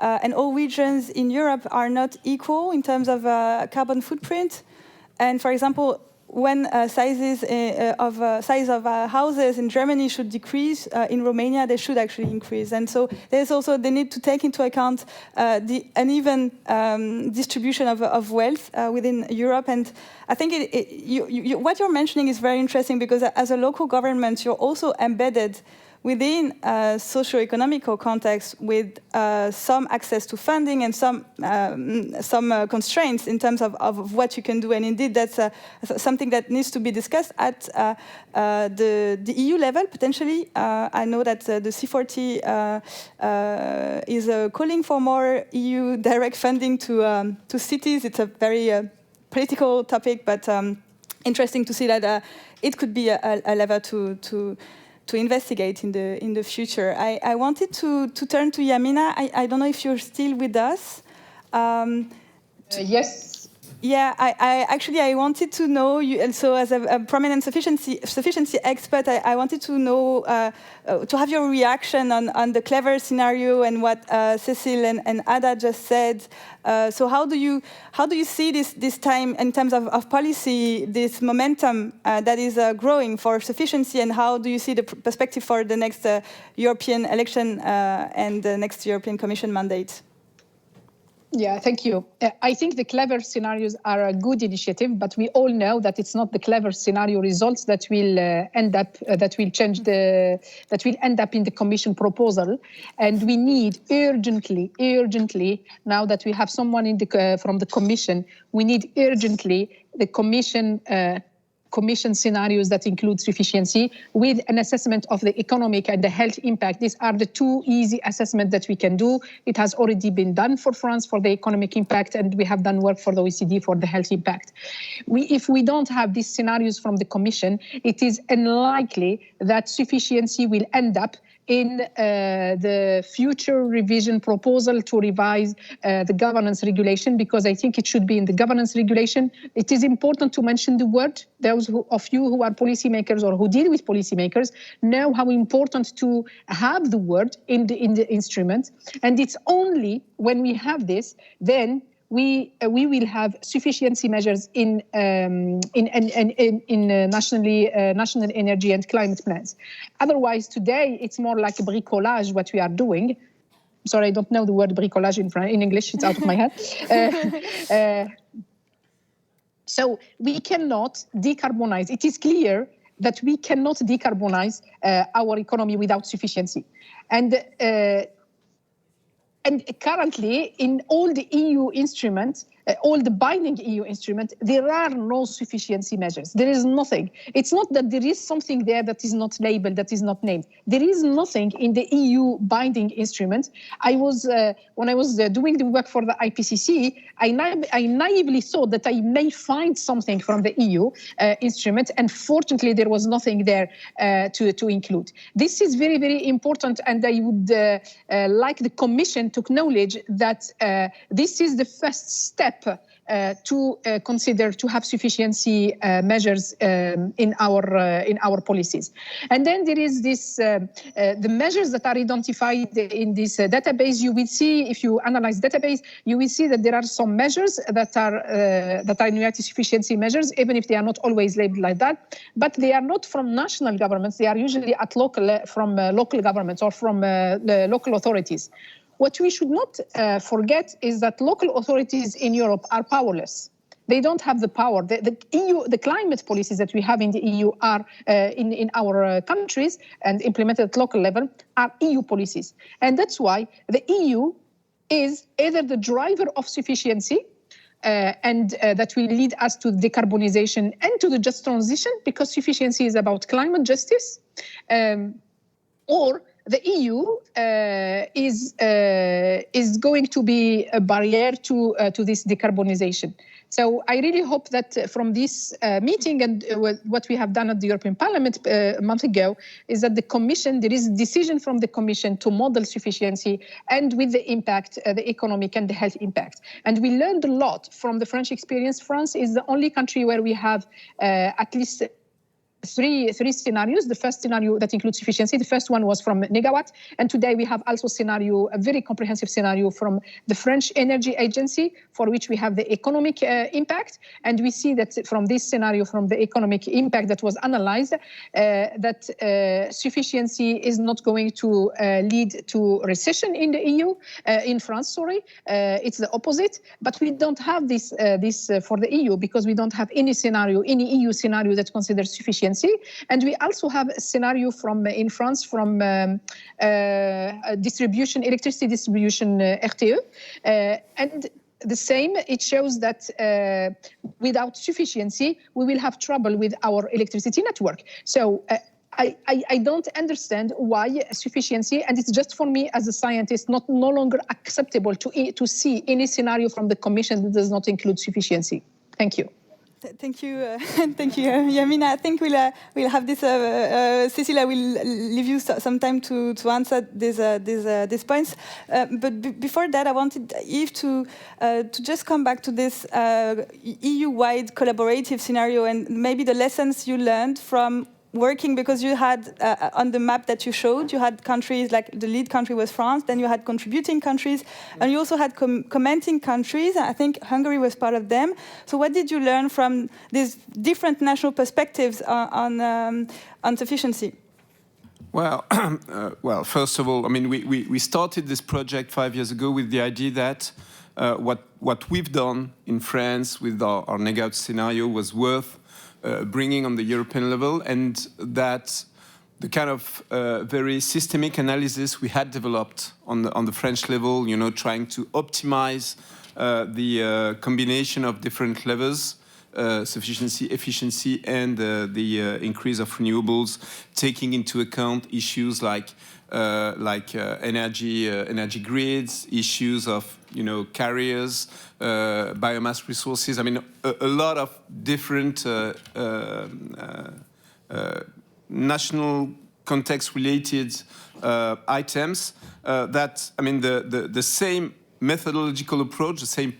A: and all regions in Europe are not equal in terms of carbon footprint. And for example, when size of houses in Germany should decrease, in Romania they should actually increase. And so there's also the need to take into account the uneven distribution of wealth within Europe. And I think what you're mentioning is very interesting, because as a local government, you're also embedded within a socio-economical context with some access to funding and some constraints in terms of what you can do. And indeed, that's something that needs to be discussed at the EU level, potentially. I know that the C40 is calling for more EU direct funding to cities. It's a very political topic, but interesting to see that it could be a lever to investigate in the future. I wanted to turn to Yamina. I don't know if you're still with us.
B: Yes.
A: Yeah, I wanted to know you, and so as a prominent sufficiency expert, I wanted to know to have your reaction on the clever scenario and what Cecile and Ada just said. So how do you see this time in terms of policy, this momentum that is growing for sufficiency, and how do you see the perspective for the next European election and the next European Commission mandate?
B: Yeah, thank you. I think the clever scenarios are a good initiative, but we all know that it's not the clever scenario results that will end up that will end up in the Commission proposal. And we need urgently, now that we have someone in the from the Commission, we need urgently the Commission scenarios that include sufficiency with an assessment of the economic and the health impact. These are the two easy assessments that we can do. It has already been done for France for the economic impact, and we have done work for the OECD for the health impact. If we don't have these scenarios from the Commission, it is unlikely that sufficiency will end up in the future revision proposal to revise the governance regulation, because I think it should be in the governance regulation. It is important to mention the word. Those of you who are policymakers or who deal with policymakers know how important to have the word in the instrument. And it's only when we have this, then we will have sufficiency measures in national energy and climate plans. Otherwise, today it's more like a bricolage what we are doing. Sorry, I don't know the word bricolage in English. It's out of my head. So we cannot decarbonize. It is clear that we cannot decarbonize our economy without sufficiency. And currently, in all the EU instruments, all the binding EU instruments, there are no sufficiency measures. There is nothing. It's not that there is something there that is not labeled, that is not named. There is nothing in the EU binding instrument. When I was doing the work for the IPCC, I naively thought that I may find something from the EU instrument, and fortunately there was nothing there to include. This is very, very important, and I would like the Commission to acknowledge that this is the first step to consider to have sufficiency measures in our policies. And then there is this the measures that are identified in this database. You will see, if you analyze database, you will see that there are some measures that are neutrality sufficiency measures, even if they are not always labeled like that. But they are not from national governments. They are usually at from local governments or from the local authorities. What we should not forget is that local authorities in Europe are powerless. They don't have the power. The climate policies that we have in the EU are in our countries and implemented at local level are EU policies. And that's why the EU is either the driver of sufficiency and that will lead us to decarbonization and to the just transition, because sufficiency is about climate justice, or the EU is going to be a barrier to this decarbonization. So I really hope that from this meeting and what we have done at the European Parliament a month ago is that the Commission, there is a decision from the Commission to model sufficiency and with the impact, the economic and the health impact. And we learned a lot from the French experience. France is the only country where we have at least three scenarios. The first scenario that includes sufficiency, the first one was from Negawatt, and today we have also a very comprehensive scenario from the French Energy Agency, for which we have the economic impact. And we see that from this scenario, from the economic impact that was analyzed, that sufficiency is not going to lead to recession in the EU, in France, sorry. It's the opposite, but we don't have this for the EU because we don't have any EU scenario that considers sufficiency. And we also have a scenario in France from electricity distribution, RTE. And the same, it shows that without sufficiency, we will have trouble with our electricity network. So I don't understand why sufficiency, and it's just for me as a scientist, no longer acceptable to see any scenario from the Commission that does not include sufficiency. Thank you.
A: Thank you, thank you, Yamina. I think we'll have this. Cecilia will leave you some time to answer these points. But before that, I wanted Yves to just come back to this EU-wide collaborative scenario and maybe the lessons you learned from working, because you had on the map that you showed, you had countries like the lead country was France, then you had contributing countries, and you also had commenting countries. I think Hungary was part of them. So what did you learn from these different national perspectives on sufficiency?
C: Well, first of all, I mean, we started this project 5 years ago with the idea that what we've done in France with our Negawatt scenario was worth bringing on the European level, and that the kind of very systemic analysis we had developed on the French level, you know, trying to optimize the combination of different levels, sufficiency, efficiency, and the increase of renewables, taking into account issues like energy grids, issues of, you know, carriers, biomass resources. I mean, a lot of different national context-related items that, I mean, the same methodological approach, the same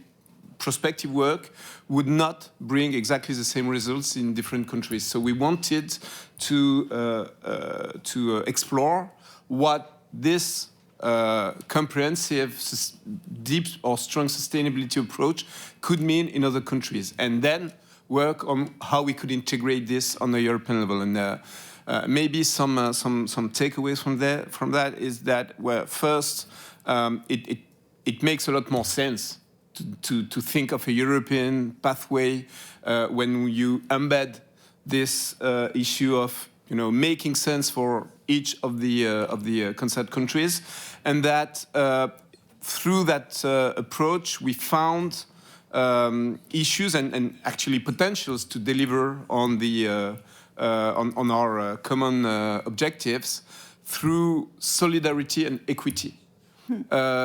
C: prospective work would not bring exactly the same results in different countries. So we wanted to explore what this comprehensive, deep or strong sustainability approach could mean in other countries, and then work on how we could integrate this on the European level. And maybe some takeaways from that is that, well, first, it makes a lot more sense to think of a European pathway when you embed this issue of, you know, making sense for each of the concerned countries, and that through that approach we found issues and actually potentials to deliver on the on our common objectives through solidarity and equity.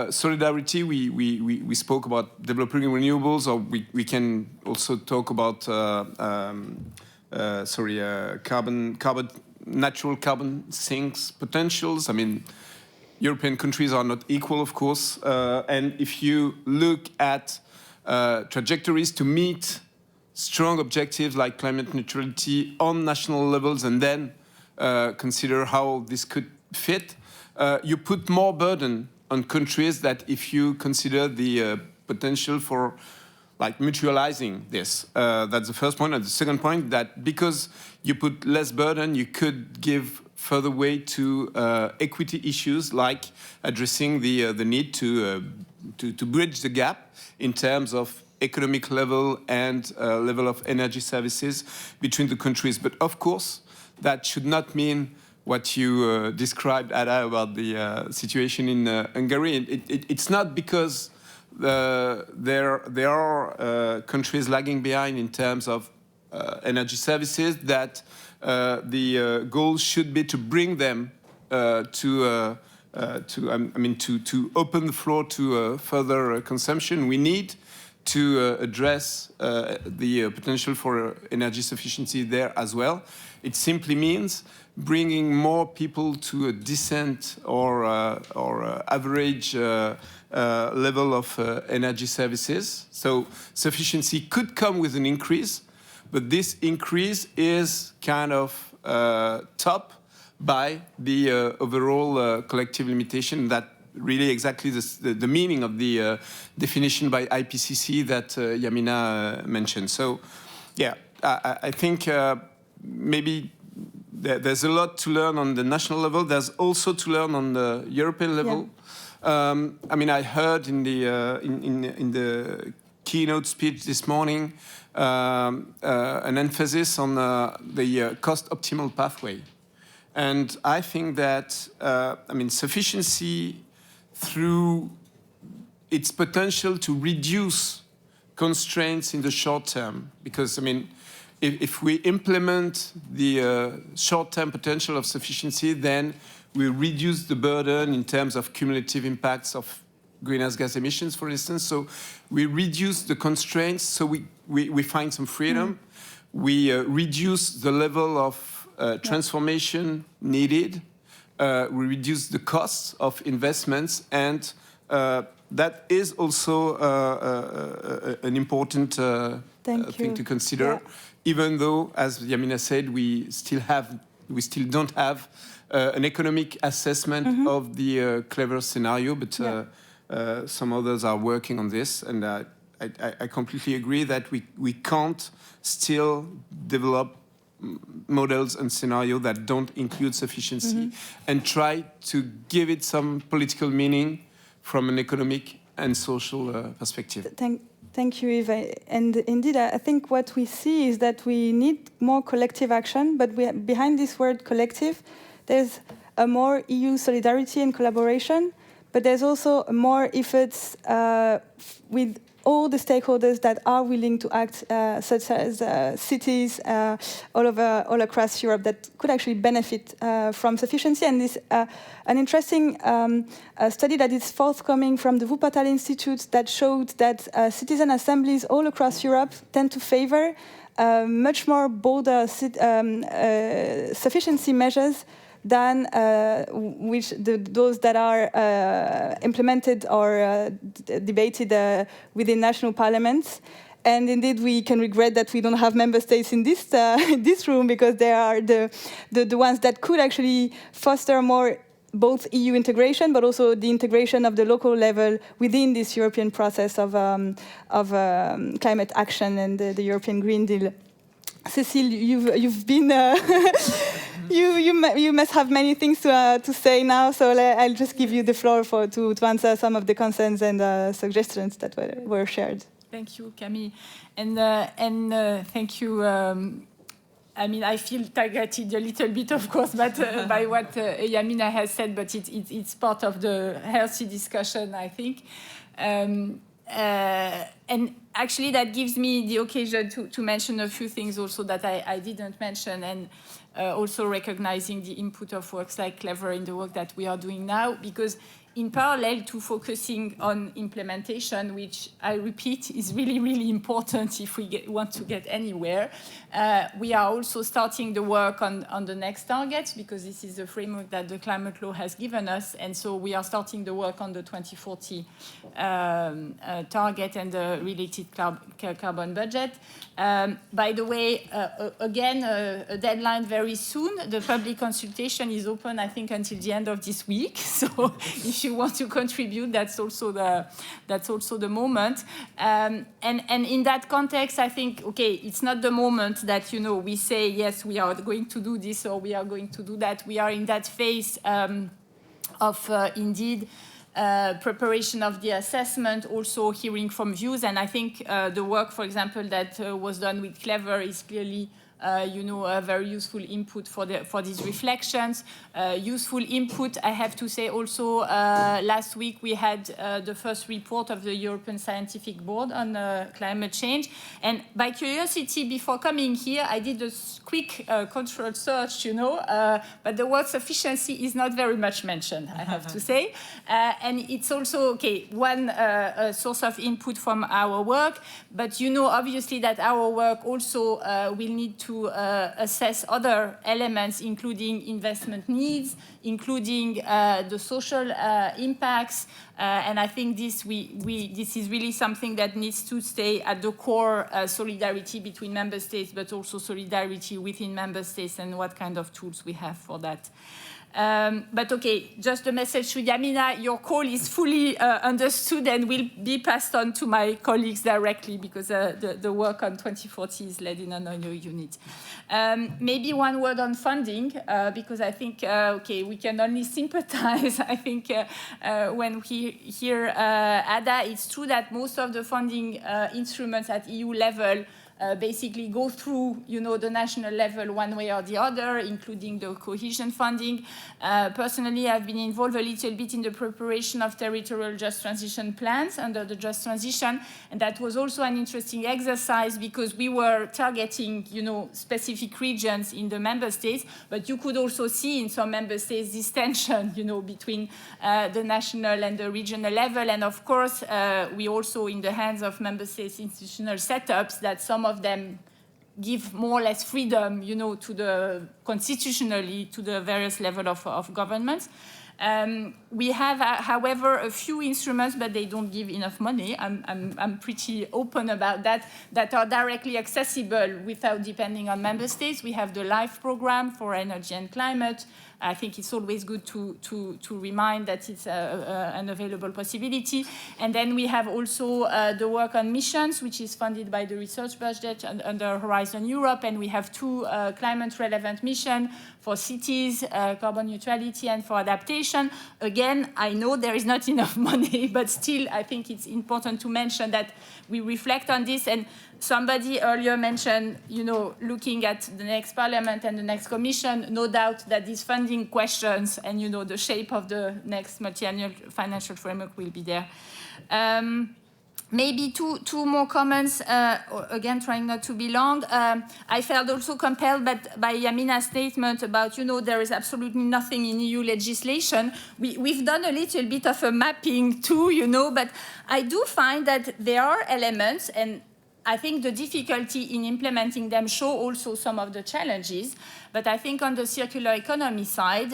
C: Solidarity, we spoke about developing renewables, or we can also talk about natural carbon sinks potentials. I mean, European countries are not equal, of course, and if you look at trajectories to meet strong objectives like climate neutrality on national levels, and then consider how this could fit, you put more burden on countries that if you consider the potential for like mutualizing this. That's the first point. And the second point, that because you put less burden, you could give further weight to equity issues like addressing the need to bridge the gap in terms of economic level and level of energy services between the countries. But of course, that should not mean what you described, Ada, about the situation in Hungary. It's not because there are countries lagging behind in terms of energy services that the goal should be to bring them to open the floor to further consumption. We need to address the potential for energy sufficiency there as well. It simply means bringing more people to a decent or average level of energy services. So sufficiency could come with an increase, but this increase is kind of topped by the overall collective limitation, that really exactly the meaning of the definition by IPCC that Yamina mentioned. So, yeah, I think maybe there's a lot to learn on the national level. There's also to learn on the European level. Yeah. I mean, I heard in the keynote speech this morning an emphasis on the cost optimal pathway. And I think that, I mean, sufficiency through its potential to reduce constraints in the short term, because, I mean, if we implement the short-term potential of sufficiency, then we reduce the burden in terms of cumulative impacts of greenhouse gas emissions, for instance. So we reduce the constraints, so we find some freedom. We reduce the level of transformation needed. We reduce the costs of investments, and that is also an important thing to consider. Yeah. Even though, as Yamina said, we still don't have an economic assessment of the clever scenario, but some others are working on this, and I completely agree that we can't still develop models and scenarios that don't include sufficiency and try to give it some political meaning from an economic and social perspective.
A: Thank you, Yves. And indeed, I think what we see is that we need more collective action, but behind this word collective, there's a more EU solidarity and collaboration, but there's also more efforts with all the stakeholders that are willing to act, such as cities all across Europe, that could actually benefit from sufficiency. And this an interesting study that is forthcoming from the Wuppertal Institute that showed that citizen assemblies all across Europe tend to favor much more bolder sufficiency measures than those that are implemented or debated within national parliaments. And indeed, we can regret that we don't have member states in this this room, because they are the ones that could actually foster more both EU integration, but also the integration of the local level within this European process of climate action and the European Green Deal. Cécile, you've been you must have many things to say now, so I'll just give you the floor to answer some of the concerns and suggestions that were shared.
D: Thank you, Camille, and thank you. I mean, I feel targeted a little bit, of course, but by what Yamina has said, but it's part of the healthy discussion, I think. And actually, that gives me the occasion to mention a few things also that I didn't mention, and also recognizing the input of works like Clever in the work that we are doing now, because in parallel to focusing on implementation, which I repeat is really, really important if we want to get anywhere, we are also starting the work on the next targets, because this is the framework that the climate law has given us. And so we are starting the work on the 2040 target and the related carbon budget. By the way, again, a deadline very soon. The public consultation is open, I think, until the end of this week. So if you want to contribute, that's also the moment. And in that context, I think, okay, it's not the moment that, you know, we say, yes, we are going to do this or we are going to do that. We are in that phase of indeed preparation of the assessment, also hearing from views. And I think the work, for example, that was done with Clever is clearly a very useful input for these reflections. Useful input, I have to say also, last week we had the first report of the European Scientific Board on climate change. And by curiosity, before coming here, I did a quick controlled search, but the word sufficiency is not very much mentioned, I have to say. And it's also, okay, one source of input from our work, but obviously that our work also will need to assess other elements, including investment needs, including the social impacts, and I think this is really something that needs to stay at the core, solidarity between member states, but also solidarity within member states and what kind of tools we have for that. But okay, just a message to Yamina, your call is fully understood and will be passed on to my colleagues directly, because the work on 2040 is led in another unit. Maybe one word on funding, because I think, okay, we can only sympathize. I think when we hear Ada, it's true that most of the funding instruments at EU level basically go through, the national level one way or the other, including the cohesion funding. Personally, I've been involved a little bit in the preparation of territorial just transition plans under the just transition, and that was also an interesting exercise because we were targeting, specific regions in the member states, but you could also see in some member states this tension, between the national and the regional level, and of course, we also in the hands of member states institutional setups that some of them give more or less freedom, to the constitutionally to the various levels of governments. We have, however, a few instruments, but they don't give enough money. I'm pretty open about that are directly accessible without depending on member states. We have the LIFE program for energy and climate. I think it's always good to remind that it's an available possibility. And then we have also the work on missions, which is funded by the research budget under Horizon Europe. And we have two climate-relevant missions for cities, carbon neutrality, and for adaptation. Again, I know there is not enough money, but still I think it's important to mention that we reflect on this. And somebody earlier mentioned, looking at the next parliament and the next commission, no doubt that these funding questions and, the shape of the next multi-annual financial framework will be there. Maybe two more comments, again, trying not to be long. I felt also compelled by Yamina's statement about, there is absolutely nothing in EU legislation. We've done a little bit of a mapping too, but I do find that there are elements, and I think the difficulty in implementing them show also some of the challenges. But I think on the circular economy side,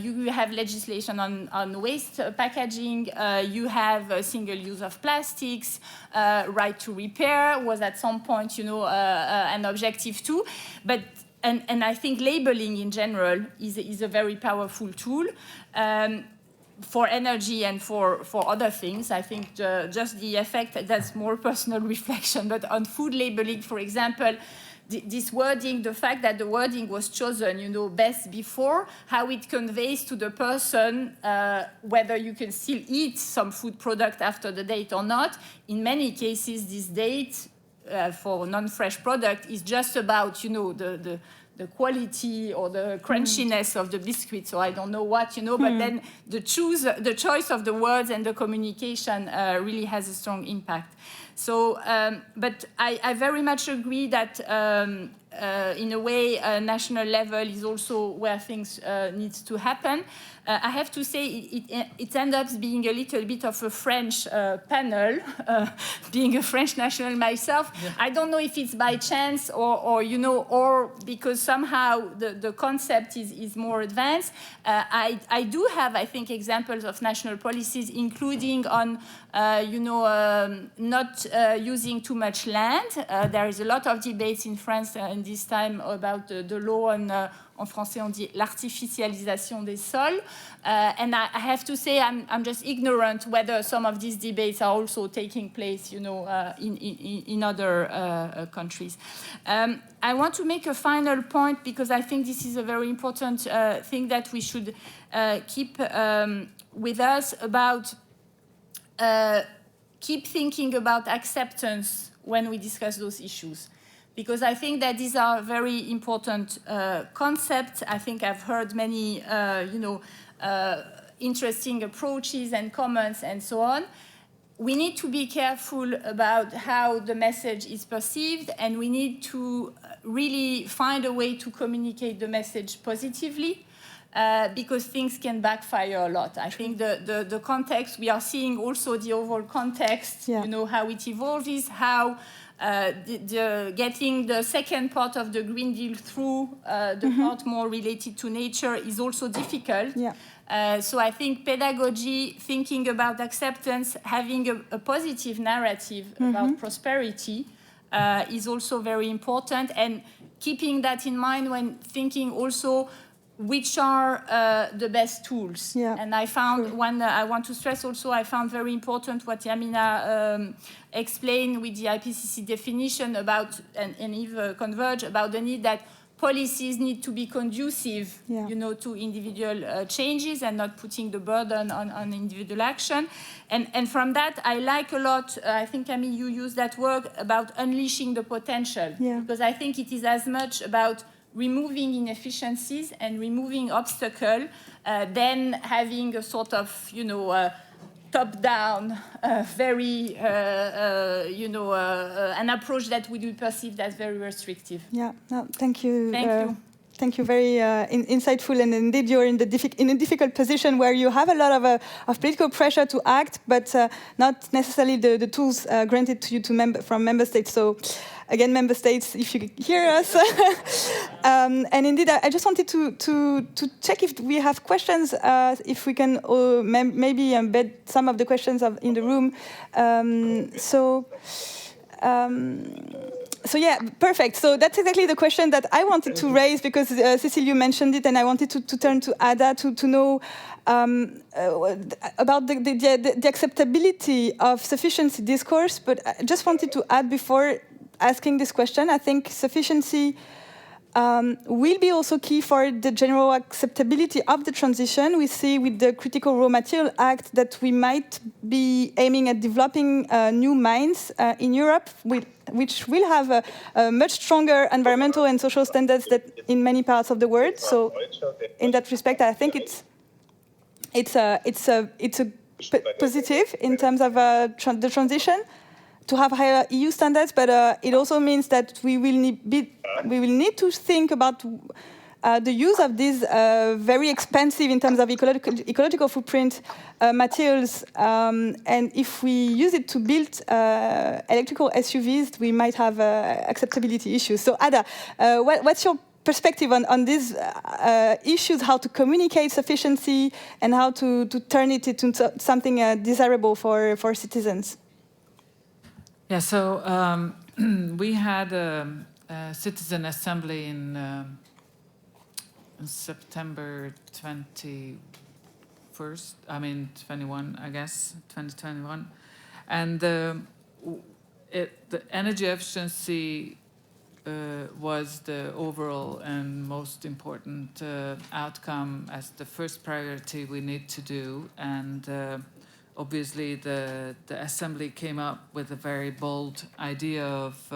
D: you have legislation on waste packaging, you have single use of plastics, right to repair was at some point, an objective too. But and I think labeling in general is a very powerful tool. For energy and for other things, I think just the effect, that's more personal reflection, but on food labeling, for example, this wording, the fact that the wording was chosen, best before, how it conveys to the person whether you can still eat some food product after the date or not. In many cases, this date for non-fresh product is just about, the the quality or the crunchiness of the biscuit, so I don't know what, but then the choice of the words and the communication really has a strong impact. So, but I very much agree that in a way, national level is also where things need to happen. I have to say it ends up being a little bit of a French panel, being a French national myself. Yeah. I don't know if it's by chance or because somehow the concept is more advanced. I do have, I think, examples of national policies, including on, not using too much land. There is a lot of debates in France in this time about the law on en français on dit l'artificialisation des sols. And I have to say I'm just ignorant whether some of these debates are also taking place, in other countries. I want to make a final point because I think this is a very important thing that we should keep with us about keep thinking about acceptance when we discuss those issues. Because I think that these are very important concepts. I think I've heard many, interesting approaches and comments and so on. We need to be careful about how the message is perceived, and we need to really find a way to communicate the message positively. Because things can backfire a lot. I think the context, we are seeing also the overall context, how it evolves, how getting the second part of the Green Deal through the part more related to nature is also difficult. Yeah. So I think pedagogy, thinking about acceptance, having a positive narrative about prosperity is also very important, and keeping that in mind when thinking also which are the best tools. Yeah. And I found one, I want to stress also, I found very important what Yamina explained with the IPCC definition about, and Yves converge, about the need that policies need to be conducive, to individual changes and not putting the burden on individual action. And from that, I like a lot, I think, Camille, you used that word about unleashing the potential. Yeah. Because I think it is as much about removing inefficiencies and removing obstacles, then having a sort of, top-down, very, an approach that would be perceived as very restrictive. Yeah, no, thank you. Thank you. Thank you, very insightful, and indeed you're in a difficult position where you have a lot of political pressure to act, but not necessarily the tools granted to you from member states. So, again, member states, if you hear us. And indeed, I just wanted to check if we have questions, if we can maybe embed some of the questions in the room. So yeah, perfect. So that's exactly the question that I wanted to raise, because Cécile, you mentioned it, and I wanted to turn to Ada to know about the acceptability of sufficiency discourse. But I just wanted to add, before asking this question, I think sufficiency will be also key for the general acceptability of the transition. We see with the Critical Raw Material Act that we might be aiming at developing new mines in Europe, which will have a much stronger environmental and social standards than in many parts of the world. So, in that respect, I think it's a positive in terms of the transition to have higher EU standards, but it also means that we will need to think about the use of these very expensive, in terms of ecological footprint, materials, and if we use it to build electrical SUVs, we might have acceptability issues. So Ada, what's your perspective on these issues, how to communicate sufficiency and how to turn it into something desirable for citizens?
E: Yeah, so we had a citizen assembly in September 2021, I guess, 2021. And the energy efficiency was the overall and most important outcome as the first priority we need to do. And obviously, the assembly came up with a very bold idea of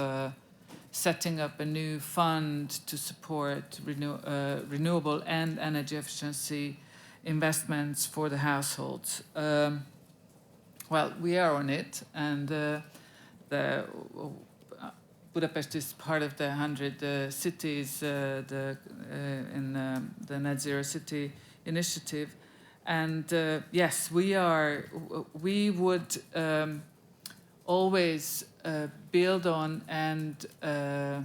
E: setting up a new fund to support renewable and energy efficiency investments for the households. Well, we are on it, and Budapest is part of the 100 cities in the Net Zero City initiative. And yes, we would always build on, and I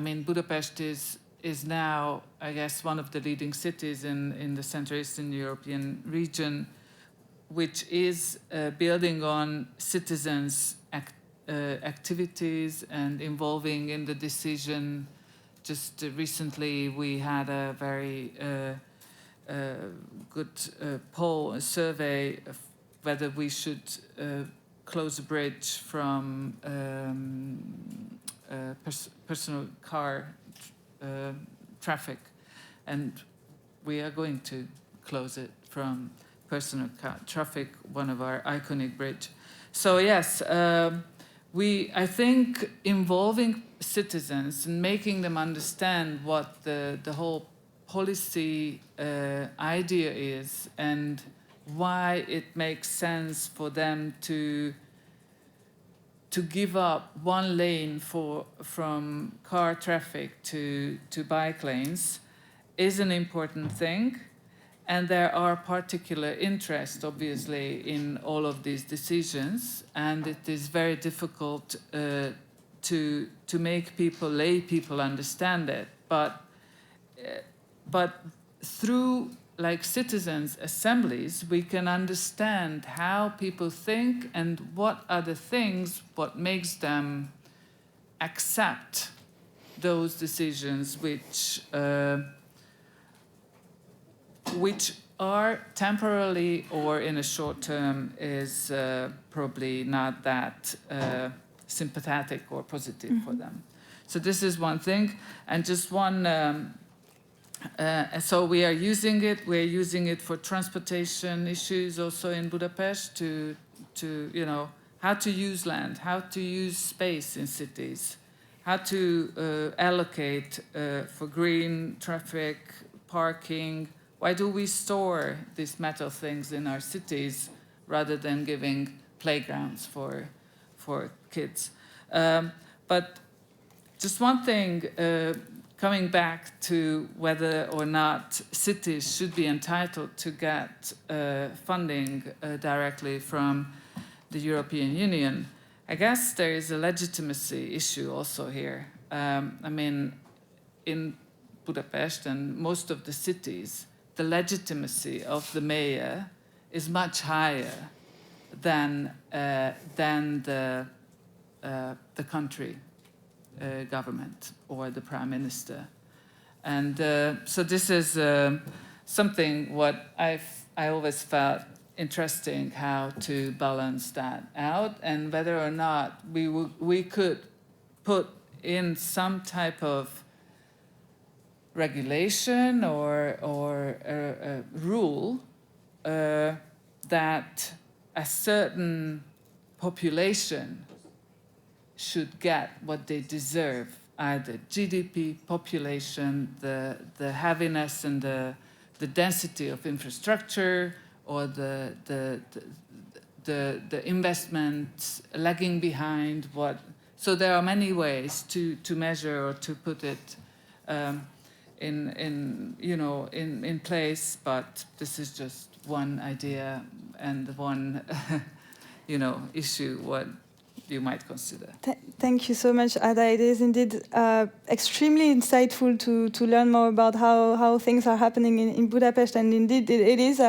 E: mean, Budapest is now, I guess, one of the leading cities in the Central Eastern European region, which is building on citizens' activities and involving in the decision. Just recently, we had a very good poll, a survey of whether we should close a bridge from personal car traffic, and we are going to close it from personal car traffic, one of our iconic bridge. So yes, I think involving citizens and making them understand what the whole policy idea is and why it makes sense for them to give up one lane from car traffic to bike lanes is an important thing. And there are particular interests, obviously, in all of these decisions, and it is very difficult to make lay people understand it. But through like citizens' assemblies, we can understand how people think and what are the things, what makes them accept those decisions which are temporarily or in a short term is probably not that sympathetic or positive for them. So this is one thing. And just one, so we are using it. We're using it for transportation issues also in Budapest to how to use land, how to use space in cities, how to allocate for green traffic, parking. Why do we store these metal things in our cities rather than giving playgrounds for kids? But just one thing, coming back to whether or not cities should be entitled to get funding directly from the European Union, I guess there is a legitimacy issue also here. I mean, in Budapest and most of the cities, the legitimacy of the mayor is much higher than the country government or the prime minister, and so this is something what I always felt interesting, how to balance that out, and whether or not we could put in some type of regulation or a rule that a certain population should get what they deserve, either GDP, population, the heaviness and the density of infrastructure, or the investments lagging behind what. So there are many ways to measure or to put it in place, but this is just one idea and one issue what you might consider.
A: Thank you so much, Ada. It is indeed extremely insightful to learn more about how things are happening in Budapest, and indeed it is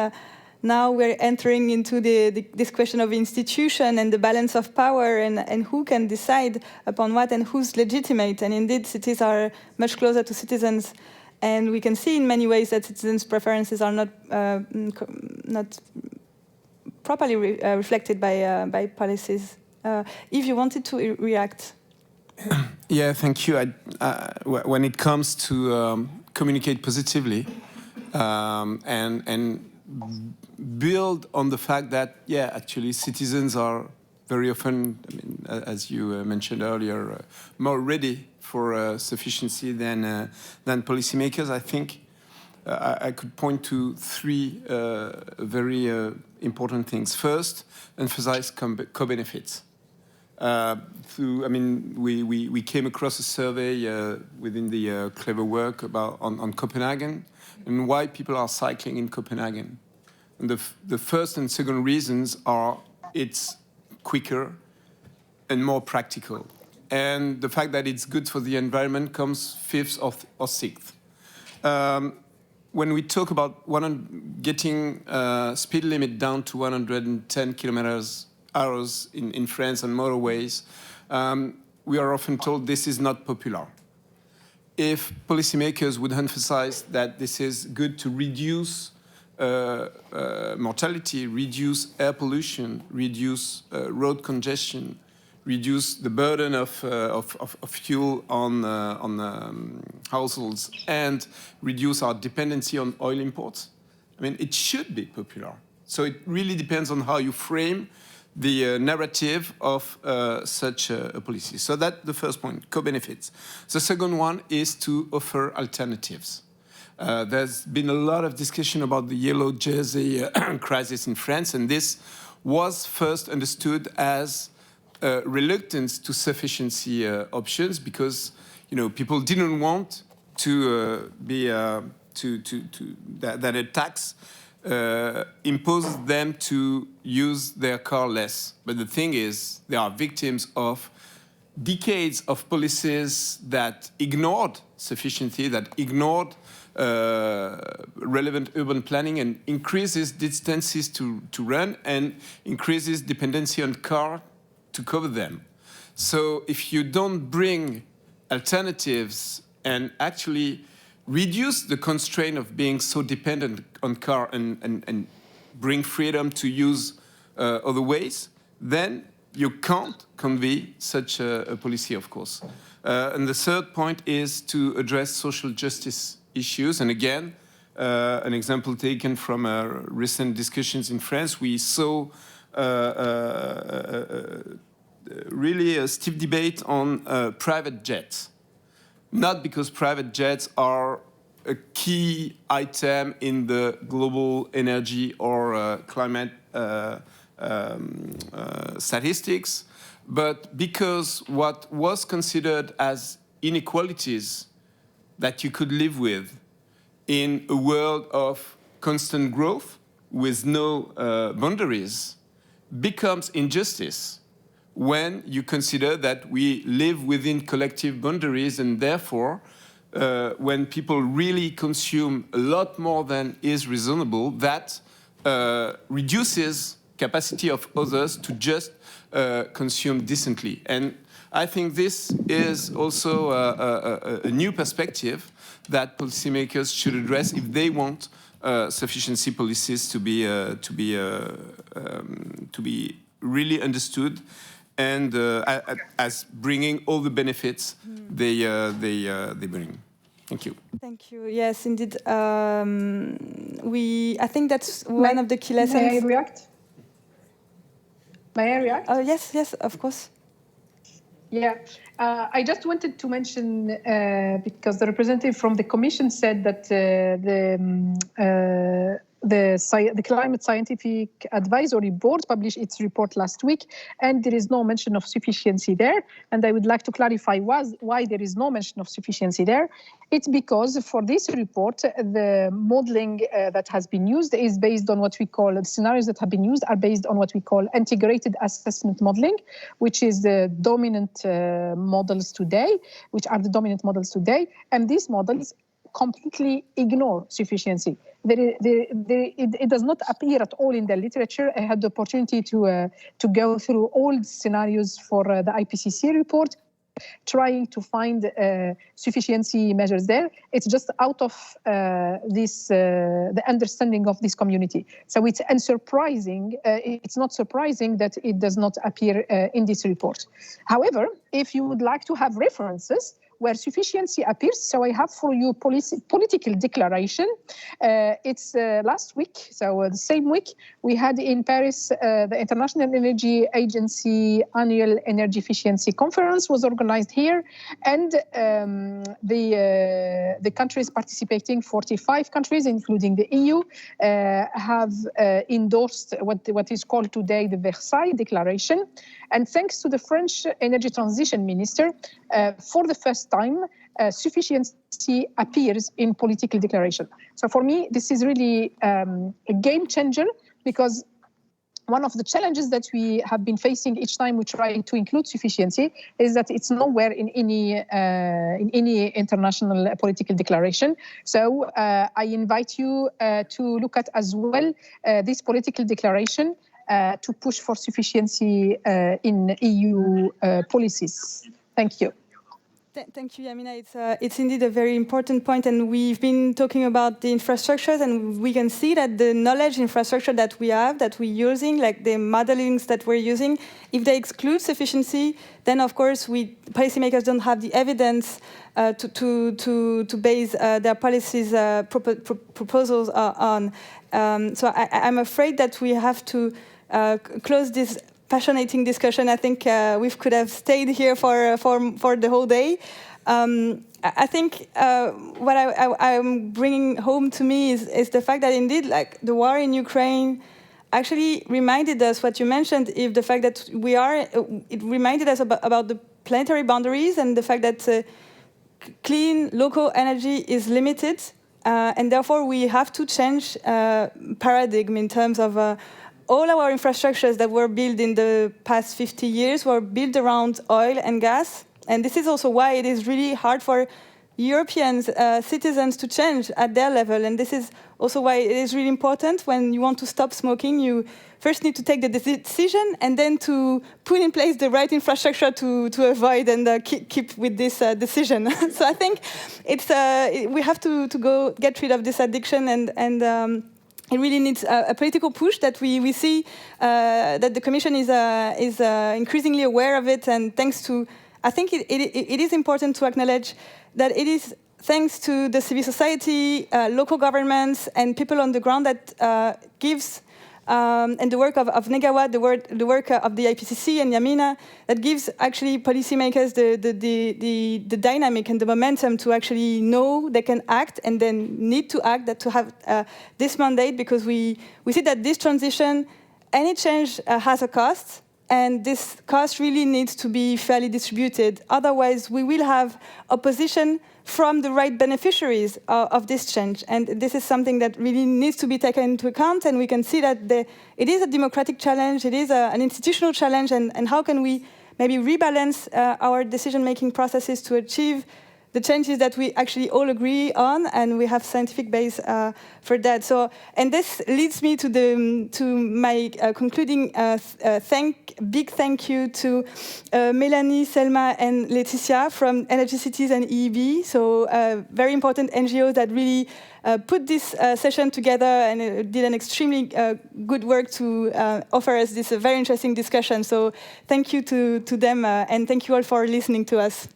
A: now we're entering into this question of institution and the balance of power and who can decide upon what and who's legitimate. And indeed, cities are much closer to citizens, and we can see in many ways that citizens' preferences are not properly reflected by policies. If you wanted to react.
C: Yeah, thank you. When it comes to communicate positively and build on the fact that, yeah, actually citizens are very often, I mean, as you mentioned earlier, more ready for sufficiency than policymakers. I think I could point to three very important things. First, emphasize co-benefits. We came across a survey within the Clever Work on Copenhagen and why people are cycling in Copenhagen. And the first and second reasons are it's quicker and more practical. And the fact that it's good for the environment comes fifth or sixth. When we talk about getting speed limit down to 110 kilometers hours in France on motorways, we are often told this is not popular. If policymakers would emphasize that this is good to reduce mortality, reduce air pollution, reduce road congestion, reduce the burden of fuel on households, and reduce our dependency on oil imports, I mean, it should be popular. So it really depends on how you frame the narrative of such a policy. So that's the first point, co-benefits. The second one is to offer alternatives. There's been a lot of discussion about the yellow jersey crisis in France, and this was first understood as reluctance to sufficiency options because people didn't want to that a tax imposed them to use their car less. But the thing is, they are victims of decades of policies that ignored sufficiency, that ignored relevant urban planning and increases distances to run and increases dependency on car to cover them. So if you don't bring alternatives and actually reduce the constraint of being so dependent on car and bring freedom to use other ways, then you can't convey such a policy, of course. And the third point is to address social justice issues. And again, an example taken from recent discussions in France, we saw really a stiff debate on private jets. Not because private jets are a key item in the global energy or climate statistics, but because what was considered as inequalities that you could live with in a world of constant growth with no boundaries becomes injustice when you consider that we live within collective boundaries, and therefore when people really consume a lot more than is reasonable, that reduces capacity of others to just consume decently. And I think this is also a new perspective that policymakers should address if they want sufficiency policies to be really understood and as bringing all the benefits they bring. Thank you.
A: Thank you. Yes, indeed. I think that's one of the key lessons.
B: May I react? May I react?
A: Oh, yes, of course.
B: Yeah, I just wanted to mention, because the representative from the Commission said that the Climate Scientific Advisory Board published its report last week, and there is no mention of sufficiency there. And I would like to clarify why there is no mention of sufficiency there. It's because for this report, the modeling that has been used is based on what we call, the scenarios that have been used are based on what we call integrated assessment modeling, which is the dominant models today, and these models completely ignore sufficiency. It does not appear at all in the literature. I had the opportunity to go through all the scenarios for the IPCC report, trying to find sufficiency measures there. It's just out of the understanding of this community. So it's unsurprising. It's not surprising that it does not appear in this report. However, if you would like to have references, where sufficiency appears. So I have for you political declaration. It's last week, so the same week, we had in Paris the International Energy Agency Annual Energy Efficiency Conference was organized here, and the countries participating, 45 countries, including the EU, have endorsed what is called today the Versailles Declaration. And thanks to the French Energy Transition Minister, for the first time, sufficiency appears in political declaration. So for me, this is really a game changer, because one of the challenges that we have been facing each time we try to include sufficiency is that it's nowhere in any international political declaration. So I invite you to look at as well this political declaration to push for sufficiency in EU policies. Thank you.
A: Thank you, Yamina. It's indeed a very important point, and we've been talking about the infrastructures, and we can see that the knowledge infrastructure that we have, that we're using, like the modelings that we're using, if they exclude sufficiency, then of course policymakers don't have the evidence to base their policies proposals on. So I'm afraid that we have to close this passionating discussion. I think we could have stayed here for the whole day. I think what I'm bringing home to me is the fact that indeed, like the war in Ukraine, actually reminded us what you mentioned. If the fact that it reminded us about the planetary boundaries and the fact that clean local energy is limited, and therefore we have to change paradigm in terms of. All our infrastructures that were built in the past 50 years were built around oil and gas. And this is also why it is really hard for European citizens to change at their level. And this is also why it is really important when you want to stop smoking, you first need to take the decision and then to put in place the right infrastructure to avoid and keep with this decision. So I think we have to go get rid of this addiction and it really needs a political push that we see that the Commission is increasingly aware of it, and thanks to, I think it is important to acknowledge that it is thanks to the civil society, local governments, and people on the ground that gives, and the work of Negawa, the work of the IPCC and Yamina, that gives actually policymakers the dynamic and the momentum to actually know they can act and then need to act, that to have this mandate, because we see that this transition, any change has a cost, and this cost really needs to be fairly distributed. Otherwise, we will have opposition from the right beneficiaries of this change. And this is something that really needs to be taken into account, and we can see that it is a democratic challenge, it is an institutional challenge, and how can we maybe rebalance our decision-making processes to achieve the changes that we actually all agree on, and we have scientific base for that. So, and this leads me to my concluding big thank you to Melanie, Selma, and Laetitia from Energy Cities and EEB. So, very important NGOs that really put this session together and did an extremely good work to offer us this very interesting discussion. So, thank you to them, and thank you all for listening to us.